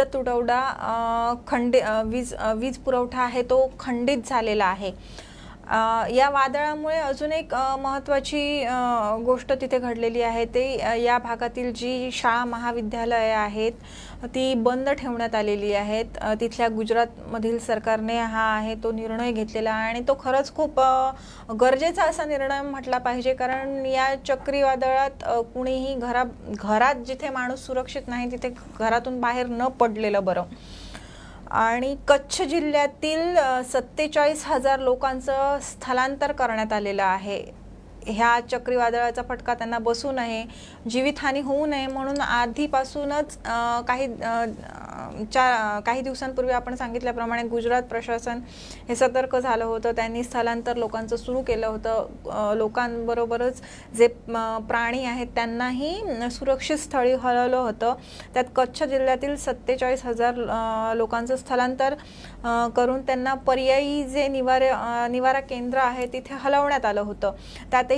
पुरवठा आहे तो खंडित झालेला आहे. या वादळामुळे अजून एक महत्त्वाची गोष्ट तिथे घडलेली आहे ते या भागातील जी शाळा महाविद्यालये आहेत ती बंद ठेवण्यात आलेली आहेत. तिथल्या गुजरातमधील सरकारने हा आहे तो निर्णय घेतलेला आहे आणि तो खरंच खूप गरजेचा असा निर्णय म्हटला पाहिजे. कारण या चक्रीवादळात कुणीही घरात जिथे माणूस सुरक्षित नाही तिथे घरातून बाहेर न पडलेलं बरं. आणि कच्छ जिल्ह्यातील 47,000 लोकांचं स्थलांतर करण्यात आलेलं आहे. ह्या चक्रीवादळाचा फटका त्यांना बसू नये, जीवितहानी होऊ नये म्हणून आधीपासूनच काही दिवसांपूर्वी आपण सांगितल्याप्रमाणे गुजरात प्रशासन हे सतर्क झालं होतं. त्यांनी स्थलांतर लोकांचं सुरू केलं होतं. लोकांबरोबरच जे प्राणी आहेत त्यांनाही सुरक्षित स्थळी हलवलं होतं. त्यात कच्छ जिल्ह्यातील 47,000 लोकांचं स्थलांतर करून त्यांना पर्यायी जे निवारा केंद्र आहे तिथे हलवण्यात आलं होतं. त्यातही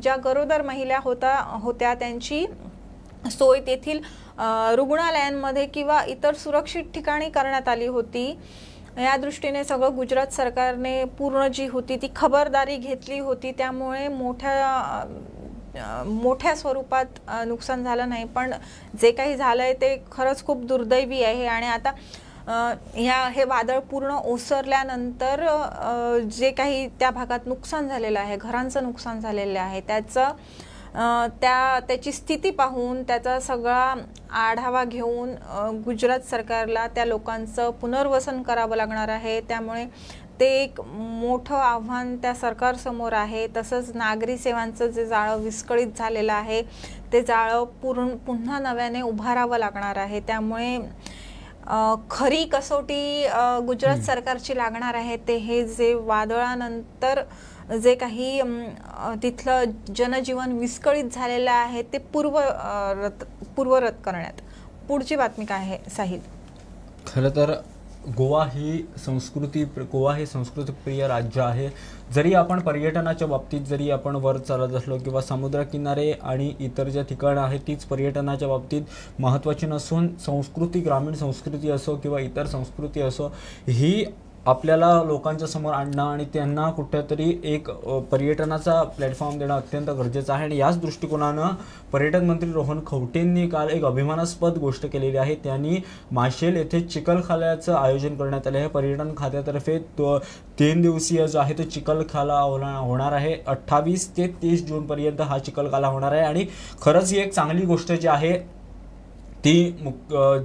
ज्या गरोदर महिला होत्या त्यांची सोय तेथील रुग्णालयांमध्ये किंवा इतर सुरक्षित ठिकाणी करण्यात आली होती. या दृष्टीने सगळं गुजरात सरकारने पूर्ण जी होती ती खबरदारी घेतली होती. त्यामुळे मोठ्या स्वरूपात नुकसान झालं नाही. पण जे काही झालंय ते खरंच खूप दुर्दैवी आहे. आणि आता हे वादळ पूर्ण ओसरल्यानंतर जे काही त्या भागात नुकसान झालेलं आहे, घरांचं नुकसान झालेलं आहे, त्याची स्थिती पाहून त्याचा सगळा आढावा घेऊन गुजरात सरकारला त्या लोकांचं पुनर्वसन करावं लागणार आहे. त्यामुळे ते एक मोठं आव्हान त्या सरकारसमोर आहे. तसंच नागरी सेवांचं जे जाळं विस्कळीत झालेलं आहे ते जाळं पुन्हा नव्याने उभारावं लागणार आहे. त्यामुळे खरी कसोटी गुजरात सरकारची लागणार आहे ते हे जे वादळानंतर जे काही तिथलं जनजीवन विस्कळीत झालेलं आहे ते पूर्वरत करण्यात. पुढची बातमी काय आहे साहिल? खरं तर गोवा हे संस्कृतीप्रिय राज्य आहे. जरी आपण पर्यटनाच्या बाबतीत जरी आपण वर चालत असलो किंवा समुद्रकिनारे आणि इतर ज्या ठिकाणं आहेत तीच पर्यटनाच्या बाबतीत महत्त्वाची नसून संस्कृती, ग्रामीण संस्कृती असो किंवा इतर संस्कृती असो, ही आपल्याला लोकांच्या समोर आणणं आणि त्यांना कुठेतरी एक पर्यटनाचा प्लॅटफॉर्म देणं अत्यंत गरजेचं आहे. आणि याच दृष्टिकोनानं पर्यटन मंत्री रोहन खंवटेंनी काल एक अभिमानास्पद गोष्ट केलेली आहे. त्यांनी माशेल येथे चिखलखाल्याचं आयोजन करण्यात आले आहे. पर्यटन खात्यातर्फे 3 दिवसीय जो आहे तो चिखलखाला होणार आहे. 28 ते 30 जूनपर्यंत हा चिखलखाला होणार आहे. आणि खरंच ही एक चांगली गोष्ट जी आहे ती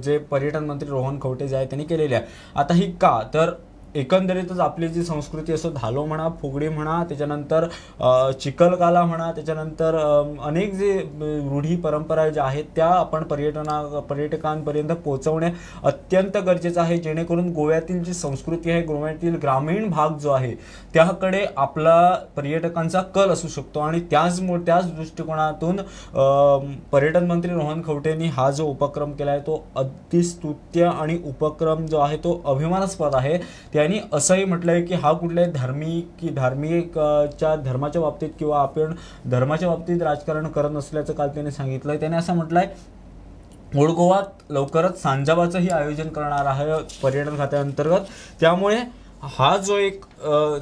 जे पर्यटन मंत्री रोहन खंवटे जे आहे त्यांनी केलेली आहे. आता ही का तर एकंदरीतच आपली जी संस्कृती असो, धालो म्हणा, फुगडी म्हणा, त्याच्यानंतर चिखलकाला म्हणा, त्याच्यानंतर अनेक जे रूढी परंपरा ज्या आहेत त्या आपण पर्यटकांपर्यंत पोहोचवणे अत्यंत गरजेचं आहे, जेणेकरून गोव्यातील जी संस्कृती आहे, गोव्यातील ग्रामीण भाग जो आहे त्याकडे आपला पर्यटकांचा कल असू शकतो. आणि त्याच दृष्टिकोनातून पर्यटन मंत्री रोहन खंवटेंनी हा जो उपक्रम केला आहे तो अति स्तुत्य आणि उपक्रम जो आहे तो अभिमानास्पद आहे. त्यांनी असंही म्हटलं आहे की हा कुठल्याही धर्माच्या बाबतीत किंवा आपण धर्माच्या बाबतीत राजकारण करत नसल्याचं काल त्यांनी सांगितलं आहे. त्याने असं म्हटलं आहे ओल्ड गोवात लवकरच सांजावाचंही आयोजन करणार आहे पर्यटन खात्याअंतर्गत. त्यामुळे हा जो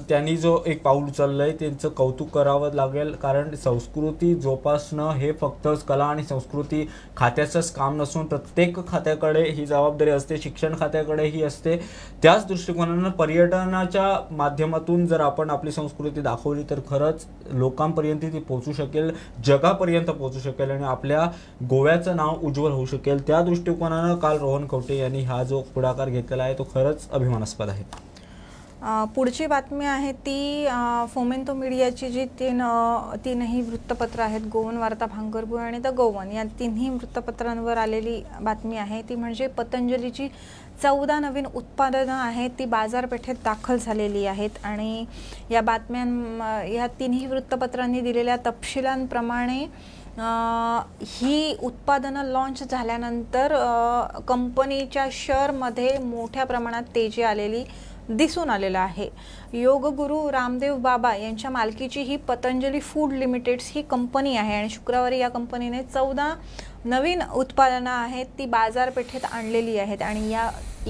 त्यांनी जो एक पाऊल उचललं आहे त्यांचं कौतुक करावं लागेल. कारण संस्कृती जोपासणं हे फक्त कला आणि संस्कृती खात्याचंच काम नसून प्रत्येक खात्याकडे ही जबाबदारी असते, शिक्षण खात्याकडेही असते. त्याच दृष्टिकोनानं पर्यटनाच्या माध्यमातून जर आपण आपली संस्कृती दाखवली तर खरंच लोकांपर्यंत ती पोहोचू शकेल, जगापर्यंत पोहोचू शकेल आणि आपल्या गोव्याचं नाव उज्ज्वल होऊ शकेल. त्या दृष्टिकोनानं काल रोहन खंवटे यांनी हा जो पुढाकार घेतलेला आहे तो खरंच अभिमानास्पद आहे. पुढची बातमी आहे ती फोमेंतो मीडियाची जी तीनही वृत्तपत्र आहेत, गोवन वार्ता, भांगरभूमी आणि द गोवन, या तिन्ही वृत्तपत्रांवर आलेली बातमी आहे ती म्हणजे पतंजलीची 14 नवीन उत्पादनं आहेत ती बाजारपेठेत दाखल झालेली आहेत. आणि या तिन्ही वृत्तपत्रांनी दिलेल्या तपशिलांप्रमाणे ही उत्पादनं लॉन्च झाल्यानंतर कंपनीच्या शेअरमध्ये मोठ्या प्रमाणात तेजी आलेली दिसून आलेलं आहे. योगगुरू रामदेव बाबा यांच्या मालकीची ही पतंजली फूड लिमिटेड्स ही कंपनी आहे आणि शुक्रवारी या कंपनीने 14 नवीन उत्पादनं आहेत ती बाजारपेठेत आणलेली आहेत. आणि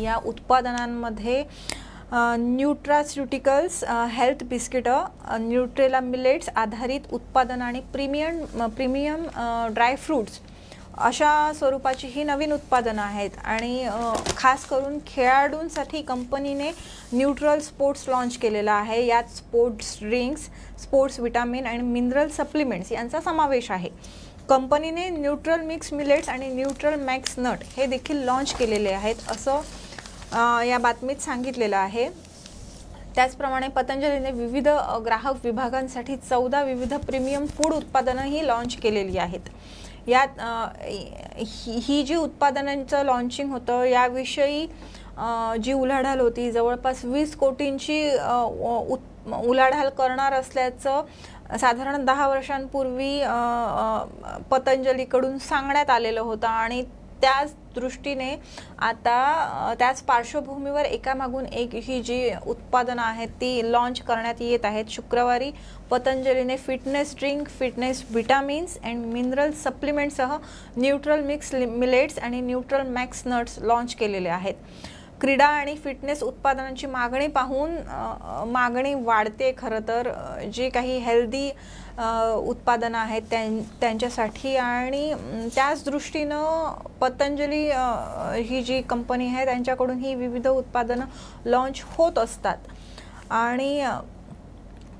या उत्पादनांमध्ये न्यूट्रास्युटिकल्स, हेल्थ बिस्किटं, न्यूट्रेला मिलेट्स आधारित उत्पादन आणि प्रीमियम ड्रायफ्रूट्स अशा स्वरूपाची ही नवीन उत्पादनं आहेत. आणि खास करून खेळाडूंसाठी कंपनीने न्यूट्रल स्पोर्ट्स लॉन्च केलेला आहे. यात स्पोर्ट्स ड्रिंक्स, स्पोर्ट्स विटामिन आणि मिनरल सप्लिमेंट्स यांचा समावेश आहे. कंपनीने न्यूट्रल मिक्स मिलेट्स आणि न्यूट्रल मॅक्स नट हे देखील लॉन्च केलेले आहेत असं या बातमीत सांगितलेलं आहे. त्याचप्रमाणे पतंजलीने विविध ग्राहक विभागांसाठी 14 विविध प्रीमियम फूड उत्पादनंही लॉन्च केलेली आहेत. यात ही जी उत्पादनांचं लॉन्चिंग होतं याविषयी जी उलाढाल होती जवळपास 20 कोटींची उलाढाल करणार असल्याचं साधारण 10 वर्षांपूर्वी पतंजलीकडून सांगण्यात आलेलं होतं. आणि त्याच दृष्टीने आता त्याच पार्श्वभूमीवर एकामागून एक ही जी उत्पादनं आहेत ती लॉन्च करण्यात येत आहेत. शुक्रवारी पतंजलीने fitness drink, fitness vitamins and mineral सप्लिमेंटसह न्यूट्रल मिक्स मिलेट्स आणि न्यूट्रल मॅक्स नट्स लॉन्च केलेले आहेत. क्रीडा आणि फिटनेस उत्पादनांची मागणी पाहून मागणी वाढते खरं तर जे काही हेल्दी उत्पादनं आहेत त्यांच्यासाठी. आणि त्याच दृष्टीनं पतंजली ही जी कंपनी आहे त्यांच्याकडून ही विविध उत्पादनं लॉन्च होत असतात. आणि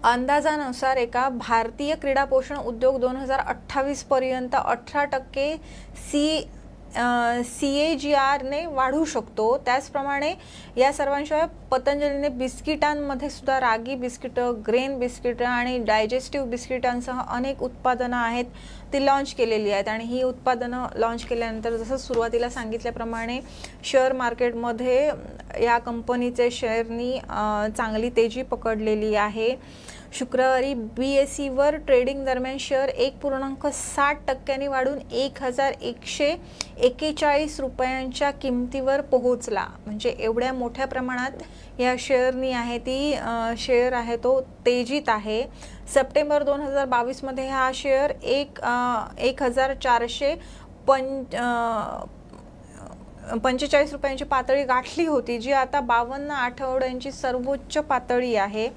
अंदाजानुसार एका भारतीय क्रीडा पोषण उद्योग 2028 पर्यंत 18% CAGRने वाढू शकतो. त्याचप्रमाणे या सर्वांशिवाय पतंजलीने बिस्किटांमध्ये सुद्धा रागी बिस्किटं, ग्रेन बिस्किटं आणि डायजेस्टिव्ह बिस्किटांसह अनेक उत्पादनं आहेत ती लॉन्च केलेली आहेत. आणि ही उत्पादनं लॉन्च केल्यानंतर जसं सुरुवातीला सांगितल्याप्रमाणे शेअर मार्केटमध्ये या कंपनीचे शेअरनी चांगली तेजी पकडलेली आहे. शुक्रवारी BSEवर ट्रेडिंग दरम्यान शेअर 1.60% वाढून 1141 रुपयांच्या किमतीवर पोहोचला. म्हणजे एवढ्या मोठ्या प्रमाणात या शेअरनी आहे ती शेअर आहे तो तेजीत आहे. सप्टेंबर 2022 मध्ये हा शेअर 1445 रुपयांची पातळी गाठली होती, जी आता 52 आठवड्यांची सर्वोच्च पातळी आहे.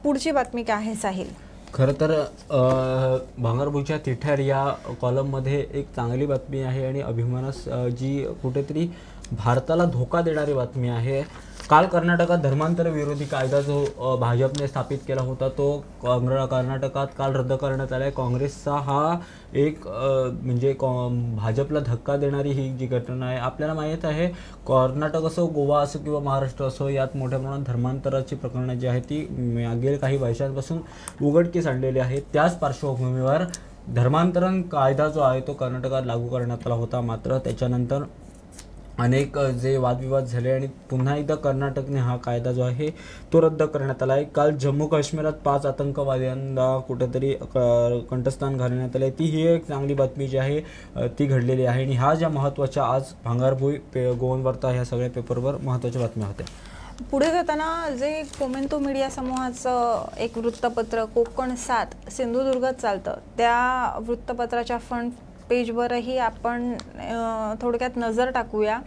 पुढची बातमी काय आहे साहिल? खरं तर भांगरभूईच्या तिठार या कॉलममध्ये एक चांगली बातमी आहे आणि अभिमानास जी कुठेतरी भारताला धोका देणारी बातमी आहे. काल कर्नाटकात धर्मांतर विरोधी कायदा जो भाजपने स्थापित केला होता तो कर्नाटकात काल रद्द करण्यात आला आहे. काँग्रेसचा हा एक म्हणजे भाजपला धक्का देणारी ही जी घटना आहे. आपल्याला माहीत आहे कर्नाटक असो, गोवा असो किंवा महाराष्ट्र असो, यात मोठ्या प्रमाणात धर्मांतराची प्रकरणं जी आहेत ती मागील काही वर्षांपासून उघडकीस आणलेली आहेत. त्याच पार्श्वभूमीवर धर्मांतरण कायदा जो आहे तो कर्नाटकात लागू करण्यात आला होता. मात्र त्याच्यानंतर अनेक जे वादविवाद झाले आणि पुन्हा एकदा कर्नाटकने हा कायदा जो आहे तो रद्द करण्यात आला आहे. काल जम्मू काश्मीरात 5 आतंकवाद्यांना कुठेतरी कंठस्थान घालण्यात आले. ती ही एक चांगली बातमी जी आहे ती घडलेली आहे आणि ह्या ज्या महत्त्वाच्या आज भांगारभोई गोवनवार्ता ह्या सगळ्या पेपरवर महत्त्वाच्या बातम्या होत्या. पुढे जाताना जे फोमेंतो मीडिया समूहाचं एक वृत्तपत्र कोकण 7 सिंधुदुर्गात चालतं, त्या वृत्तपत्राच्या फ्रंट पेजवरही आपण थोडक्यात नजर टाकूया.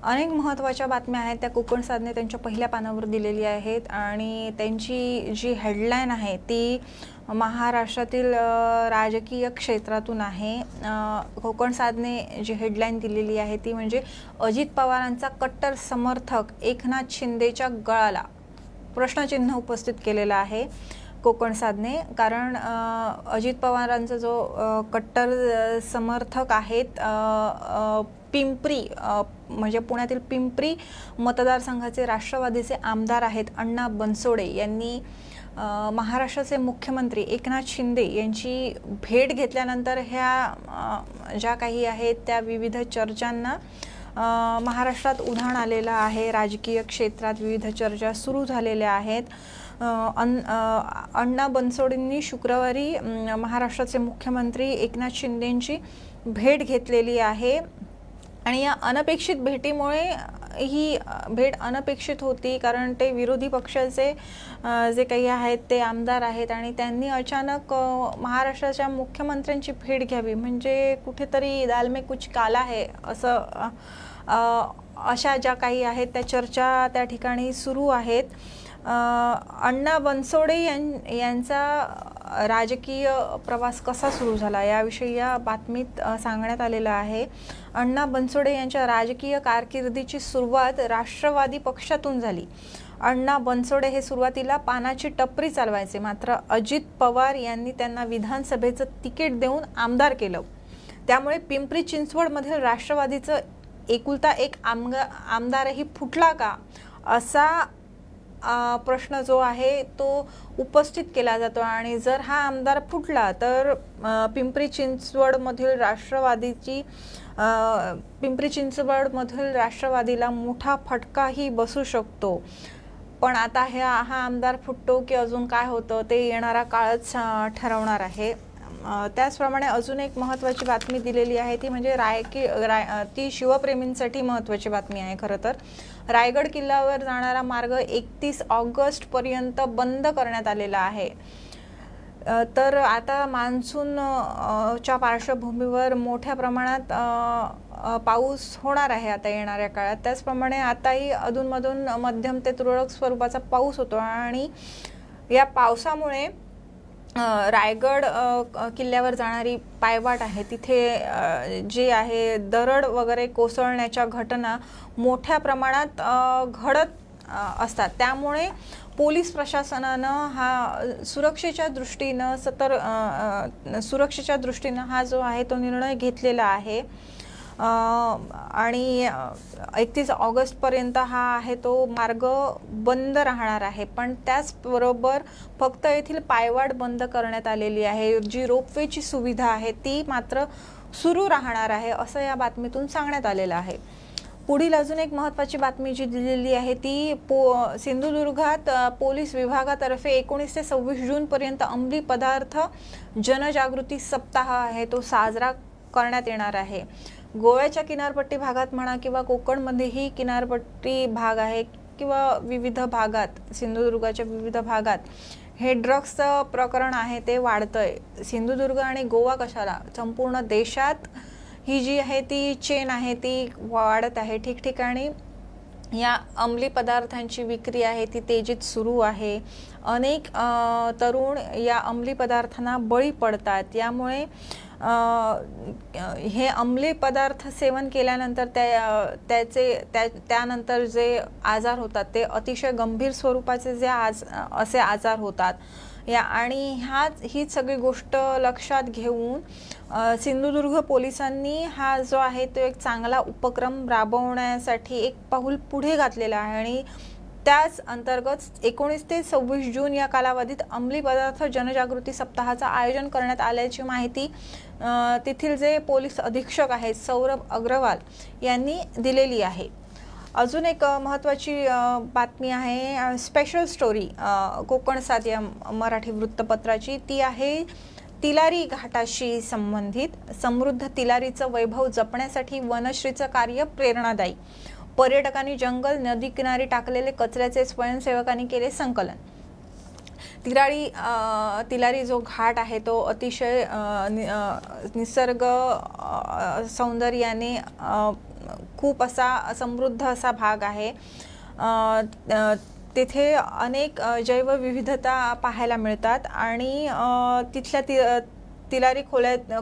अनेक महत्त्वाच्या बातम्या आहेत त्या कोकण 7ने त्यांच्या पहिल्या पानावर दिलेली आहेत आणि त्यांची जी हेडलाईन आहे ती महाराष्ट्रातील राजकीय क्षेत्रातून आहे. कोकण 7ने जी हेडलाईन दिलेली आहे ती म्हणजे अजित पवारांचा कट्टर समर्थक एकनाथ शिंदेच्या गळाला प्रश्नचिन्ह उपस्थित केलेलं आहे कोकण 7ने. कारण अजित पवारांचा जो कट्टर समर्थक आहेत पिंपरी म्हणजे पुण्यातील पिंपरी मतदारसंघाचे राष्ट्रवादीचे आमदार आहेत अण्णा बनसोडे यांनी महाराष्ट्राचे मुख्यमंत्री एकनाथ शिंदे यांची भेट घेतल्यानंतर ह्या ज्या काही आहेत त्या विविध चर्चांना महाराष्ट्रात उधाण आलेलं आहे. राजकीय क्षेत्रात विविध चर्चा सुरू झालेल्या आहेत. अण्णा बनसोडेंनी शुक्रवारी महाराष्ट्राचे मुख्यमंत्री एकनाथ शिंदेंची भेट घेतलेली आहे आणि या अनपेक्षित भेटीमुळे ही भेट अनपेक्षित होती कारण ते विरोधी पक्षाचे जे काही आहेत ते आमदार आहेत आणि त्यांनी अचानक महाराष्ट्राच्या मुख्यमंत्र्यांची भेट घ्यावी म्हणजे कुठेतरी दाल में कुछ काला है असं अशा ज्या काही आहेत त्या चर्चा त्या ठिकाणी सुरू आहेत. अण्णा बनसोडे यांचा राजकीय प्रवास कसा सुरू झाला याविषयी या बातमीत सांगण्यात आलेलं आहे. अण्णा बनसोडे यांच्या राजकीय कारकिर्दीची सुरुवात राष्ट्रवादी पक्षातून झाली. अण्णा बनसोडे हे सुरुवातीला पानाची टपरी चालवायचे, मात्र अजित पवार यांनी त्यांना विधानसभेचं तिकीट देऊन आमदार केलं. त्यामुळे पिंपरी चिंचवडमधील राष्ट्रवादीचं एकुलता एक आमदारही फुटला का असा प्रश्न जो आहे तो उपस्थित केला जातो आणि जर हा आमदार फुटला तर पिंपरी चिंचवडमधील राष्ट्रवादीला मोठा फटकाही बसू शकतो. पण आता हा आमदार फुटतो की अजून काय होतं ते येणारा काळच ठरवणार आहे. त्याचप्रमाणे अजून एक महत्त्वाची बातमी दिलेली आहे ती म्हणजे ती शिवप्रेमींसाठी महत्त्वाची बातमी आहे. खरं तर रायगड किल्ल्यावर जाणारा मार्ग 31 ऑगस्टपर्यंत बंद करण्यात आलेला आहे. तर आता मान्सूनच्या पार्श्वभूमीवर मोठ्या प्रमाणात पाऊस होणार आहे आता येणाऱ्या काळात. त्याचप्रमाणे आताही अधूनमधून मध्यम ते तुरळक स्वरूपाचा पाऊस होतो आणि या पावसामुळे रायगड किल्ल्यावर जाणारी पायवाट आहे तिथे जे आहे दरड वगैरे कोसळण्याच्या घटना मोठ्या प्रमाणात घडत असतात. त्यामुळे पोलीस प्रशासनानं सुरक्षेच्या दृष्टीनं हा जो आहे तो निर्णय घेतलेला आहे आणि 31 ऑगस्टपर्यंत हा आहे तो मार्ग बंद राहणार आहे. पण त्याचबरोबर फक्त येथील पायवाट बंद करण्यात आलेली आहे. जी रोपवेची सुविधा आहे ती मात्र सुरू राहणार आहे असं या बातमीतून सांगण्यात आलेलं आहे. पुढील अजून एक महत्त्वाची बातमी जी दिलेली आहे ती सिंधुदुर्गात पोलीस विभागातर्फे 19 ते 26 जूनपर्यंत अंमली पदार्थ जनजागृती सप्ताह आहे तो साजरा करण्यात येणार आहे. गोव्याच्या किनारपट्टी भागात म्हणा किंवा कोकणमध्येही किनारपट्टी भाग आहे किंवा विविध भागात सिंधुदुर्गाच्या विविध भागात हे ड्रग्सचं प्रकरण आहे ते वाढतंय. सिंधुदुर्ग आणि गोवा कशाला संपूर्ण देशात ही जी आहे ती चेन आहे ती वाढत आहे. ठिकठिकाणी या अंमली पदार्थांची विक्री आहे ती तेजीत सुरू आहे. अनेक तरुण या अंमली पदार्थांना बळी पडतात. यामुळे हे अंमली पदार्थ सेवन केल्यानंतर त्यानंतर जे आजार होतात ते अतिशय गंभीर स्वरूपाचे असे आजार होतात. आणि हीच सगळी गोष्ट लक्षात घेऊन सिंधुदुर्ग पोलिसांनी हा जो आहे तो एक चांगला उपक्रम राबवण्यासाठी एक पाऊल पुढे घातलेला आहे. आणि त्याच अंतर्गत 19 ते 26 जून या कालावधीत अंमली पदार्थ जनजागृती सप्ताहाचं आयोजन करण्यात आल्याची माहिती तेथील जे पोलीस अधीक्षक आहेत सौरभ अग्रवाल यांनी दिलेली आहे. अजून एक महत्त्वाची बातमी आहे स्पेशल स्टोरी कोकण 7 या मराठी वृत्तपत्राची. ती आहे तिलारी घाटाशी संबंधित. समृद्ध तिलारीचं वैभव जपण्यासाठी वनश्रीचं कार्य प्रेरणादायी. पर्यटकांनी जंगल नदी किनारी टाकलेले कचऱ्याचे स्वयंसेवकांनी केले संकलन. तिलारी जो घाट आहे तो अतिशय निसर्ग सौंदर्याने खूप असा समृद्ध असा भाग आहे. तेथे अनेक जैवविविधता पाहायला मिळतात आणि तिथल्या तिलारी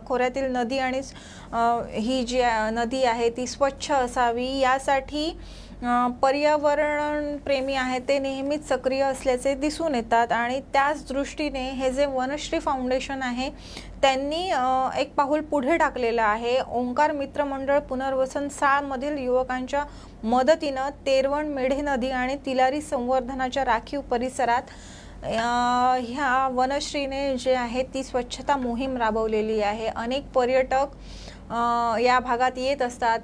खोऱ्यातील नदी आणि ही जी नदी आहे ती स्वच्छ असावी यासाठी पर्यावरण प्रेमी आहे ते नेहमीच सक्रिय असल्याचे दिसून येतात. आणि त्याच दृष्टीने हे जे वनश्री फाउंडेशन आहे त्यांनी एक पाऊल पुढे टाकलेलं आहे. ओंकार मित्र मंडळ पुनर्वसन 6 मधील युवकांच्या मदतीनं तेरवण, मेढे नदी आणि तिलारी संवर्धनाच्या राखीव परिसरात ह्या वनश्रीने जे आहे ती स्वच्छता मोहीम राबवलेली आहे. अनेक पर्यटक या भागात येत असतात.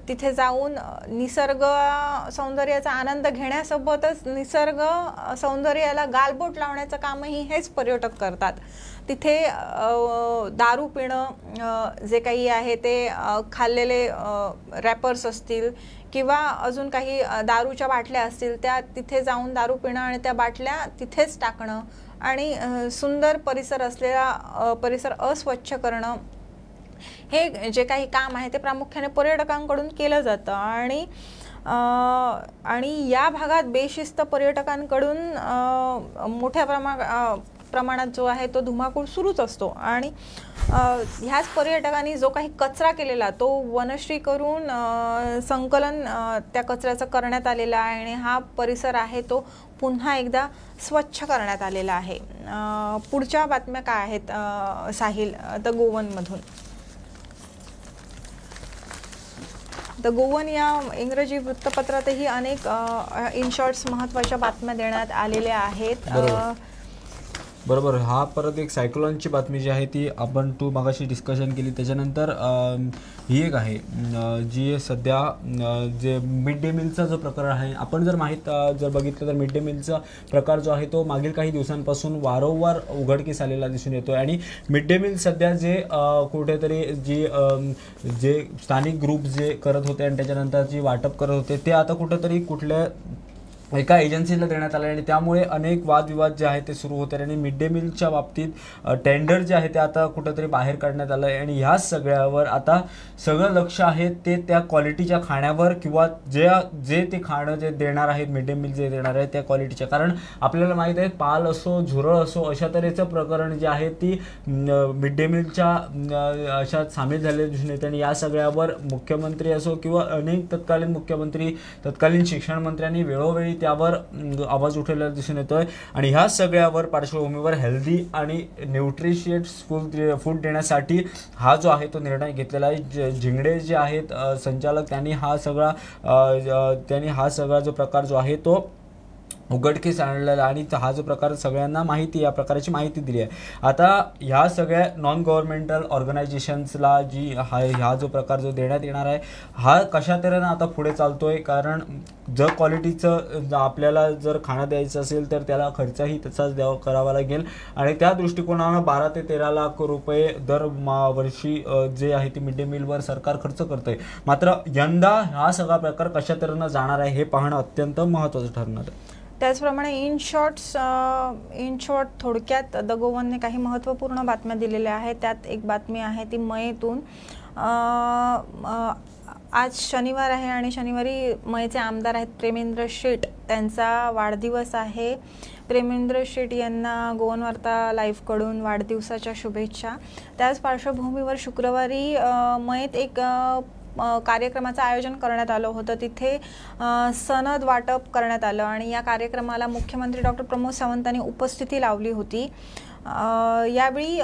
तिथे जाऊन निसर्ग सौंदर्याचा आनंद घेण्यासोबतच निसर्ग सौंदर्याला गालबोट लावण्याचं कामही हेच पर्यटक करतात. तिथे दारू पिणं जे काही आहे ते खाल्लेले रॅपर्स असतील किंवा अजून काही दारूच्या बाटल्या असतील त्या तिथे जाऊन दारू पिणं आणि त्या बाटल्या तिथेच टाकणं आणि सुंदर परिसर असलेला परिसर अस्वच्छ करणं हे जे काही काम आहे ते प्रामुख्याने पर्यटकांकडून केलं जातं. आणि या भागात बेशिस्त पर्यटकांकडून मोठ्या प्रमाणात जो आहे तो धुमाकूळ सुरूच असतो. आणि ह्याच पर्यटकांनी जो काही कचरा केलेला तो वनश्री करून संकलन त्या कचऱ्याचं करण्यात आलेलं आहे आणि हा परिसर आहे तो पुन्हा एकदा स्वच्छ करण्यात आलेला आहे. पुढच्या बातम्या काय आहेत साहिल द गोवनमधून? द गोवन या इंग्रजी वृत्तपत्रातही अनेक इन शॉर्ट्स महत्त्वाच्या बातम्या देण्यात आलेल्या आहेत. बरोबर. हा परत एक सायक्लोनची बातमी जी आहे ती आपण तू मगाशी डिस्कशन केली. त्याच्यानंतर ही एक आहे जी सध्या जे मिड डे मीलचा जो प्रकार आहे आपण जर बघितलं तर मिड डे मीलचा प्रकार जो आहे तो मागील काही दिवसांपासून वारंवार उघडकीस आलेला दिसून येतो. आणि मिड डे मील सध्या जे कुठेतरी जे स्थानिक ग्रुप जे करत होते आणि त्याच्यानंतर जी वाटप करत होते ते आता कुठेतरी कुठल्या एका एजन्सीला देण्यात आले आणि त्यामुळे अनेक वादविवाद जे आहेत ते सुरू होते. आणि मिड डे मीलच्या बाबतीत टेंडर जे आहे ते आता कुठेतरी बाहेर काढण्यात आलं आहे. आणि ह्या सगळ्यावर आता सगळं लक्ष आहे ते त्या क्वालिटीच्या खाण्यावर किंवा जे ते खाणं जे देणार आहेत मिड डे मील जे देणार आहे त्या क्वालिटीच्या. कारण आपल्याला माहीत आहे पाल असो झुरळ असो अशा तऱ्हेचं प्रकरण जे आहे ती मिड डे मीलच्या अशा सामील झालेले दिसून येते. आणि या सगळ्यावर मुख्यमंत्री असो किंवा अनेक तत्कालीन मुख्यमंत्री तत्कालीन शिक्षण मंत्र्यांनी वेळोवेळी त्यावर आवाज उठवलेला दिसून येतोय. आणि ह्या सगळ्यावर पार्श्वभूमीवर हेल्दी आणि न्यूट्रिशियस फूड देण्यासाठी हा जो आहे तो निर्णय घेतलेला आहे. झिंगडे जे आहेत संचालक त्यांनी हा सगळा जो प्रकार जो आहे तो उघडकीस आणलेला आणि हा जो प्रकार सगळ्यांना माहिती, या प्रकाराची माहिती दिली आहे. आता ह्या सगळ्या नॉन गव्हर्नमेंटल ऑर्गनायझेशन्सला हा जो प्रकार जो देण्यात येणार आहे हा कशा तऱ्हेनं आता पुढे चालतोय, कारण जर क्वालिटीचं आपल्याला जर खाणं द्यायचं असेल तर त्याला खर्चही तसाच करावा लागेल आणि त्या दृष्टिकोनानं 12 ते 13 लाख रुपये दर वर्षी जे आहे ते मिड डे मीलवर सरकार खर्च करतंय. मात्र यंदा हा सगळा प्रकार कशा तऱ्हेनं जाणार आहे हे पाहणं अत्यंत महत्त्वाचं ठरणार आहे. त्याचप्रमाणे इन शॉर्ट थोडक्यात द गोवनने काही महत्त्वपूर्ण बातम्या दिलेल्या आहेत. त्यात एक बातमी आहे ती मयेतून. आज शनिवार आहे आणि शनिवारी मयचे आमदार आहेत प्रेमेंद्र शेट, त्यांचा वाढदिवस आहे. प्रेमेंद्र शेट यांना गोवन वार्ता लाईव्हकडून वाढदिवसाच्या शुभेच्छा. त्याच पार्श्वभूमीवर शुक्रवारी मयेत एक कार्यक्रमाचं आयोजन करण्यात आलं होतं. तिथे सनद वाटप करण्यात आलं आणि या कार्यक्रमाला मुख्यमंत्री डॉक्टर प्रमोद सावंतांनी उपस्थिती लावली होती. यावेळी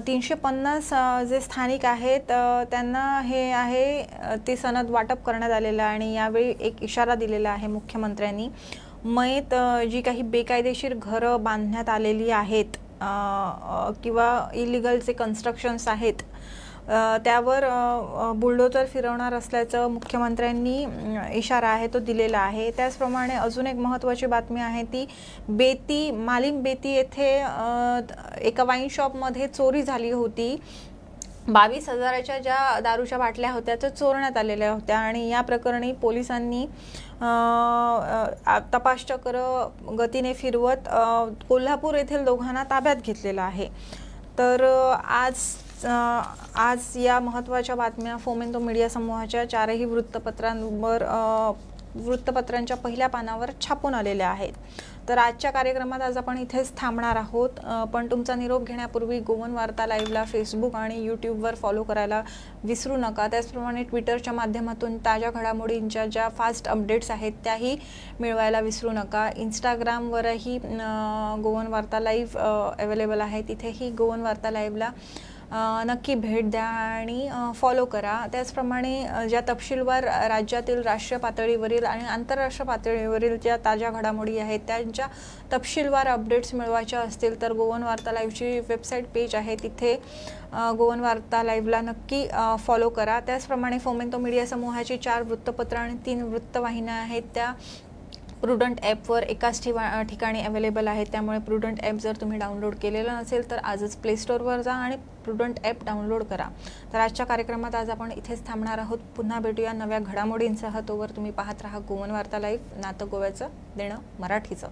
350 जे स्थानिक आहेत त्यांना हे आहे ते सनद वाटप करण्यात आलेलं आहे आणि यावेळी एक इशारा दिलेला आहे मुख्यमंत्र्यांनी. मयेत जी काही बेकायदेशीर घरं बांधण्यात आलेली आहेत किंवा इलिगलचे कन्स्ट्रक्शन्स आहेत त्यावर बुलडोजर फिरवणार असल्याचं मुख्यमंत्र्यांनी इशारा आहे तो दिलेला आहे. त्याचप्रमाणे अजून एक महत्त्वाची बातमी आहे ती मालिम बेती येथे एका वाईन शॉपमध्ये चोरी झाली होती. 22,000च्या ज्या दारूच्या बाटल्या होत्या त्या चोरण्यात आलेल्या होत्या आणि या प्रकरणी पोलिसांनी तपासचक्र गतीने फिरवत कोल्हापूर येथील दोघांना ताब्यात घेतलेलं आहे. तर आज या महत्त्वाच्या बातम्या फोमेंतो मीडिया समूहाच्या 4ही वृत्तपत्रांच्या पहिल्या पानावर छापून आलेल्या आहेत. तर आजच्या कार्यक्रमात आज आपण इथेच थांबणार आहोत. पण तुमचा निरोप घेण्यापूर्वी गोवन वार्ता लाईव्हला फेसबुक आणि यूट्यूबवर फॉलो करायला विसरू नका. त्याचप्रमाणे ट्विटरच्या माध्यमातून ताज्या घडामोडींच्या ज्या फास्ट अपडेट्स आहेत त्याही मिळवायला विसरू नका. इंस्टाग्रामवरही गोवन वार्ता लाईव्ह अवेलेबल आहे, तिथेही गोवन वार्ता लाईव्हला नक्की भेट द्या आणि फॉलो करा. त्याचप्रमाणे ज्या तपशीलवार राज्यातील राष्ट्रीय पातळीवरील आणि आंतरराष्ट्रीय पातळीवरील ज्या ताज्या घडामोडी आहेत त्यांच्या तपशीलवार अपडेट्स मिळवायच्या असतील तर गोवन वार्ता लाईव्हची वेबसाईट पेज आहे, तिथे गोवन वार्ता लाईव्हला नक्की फॉलो करा. त्याचप्रमाणे फोमेंतो मीडिया समूहाची 4 वृत्तपत्र आणि 3 वृत्तवाहिन्या आहेत त्या प्रुडंट ॲपवर एकाच ठिकाणी अवेलेबल आहेत. त्यामुळे प्रुडंट ॲप जर तुम्ही डाउनलोड केलेलं नसेल तर आजच प्ले स्टोअरवर जा आणि प्रुडंट ॲप डाउनलोड करा. तर आजच्या कार्यक्रमात आज आपण इथेच थांबणार आहोत. पुन्हा भेटूया नव्या घडामोडींसह. तोवर तुम्ही पाहत राहा गोवन वार्ता लाईव्ह, नातं गोव्याचं, देणं मराठीचं.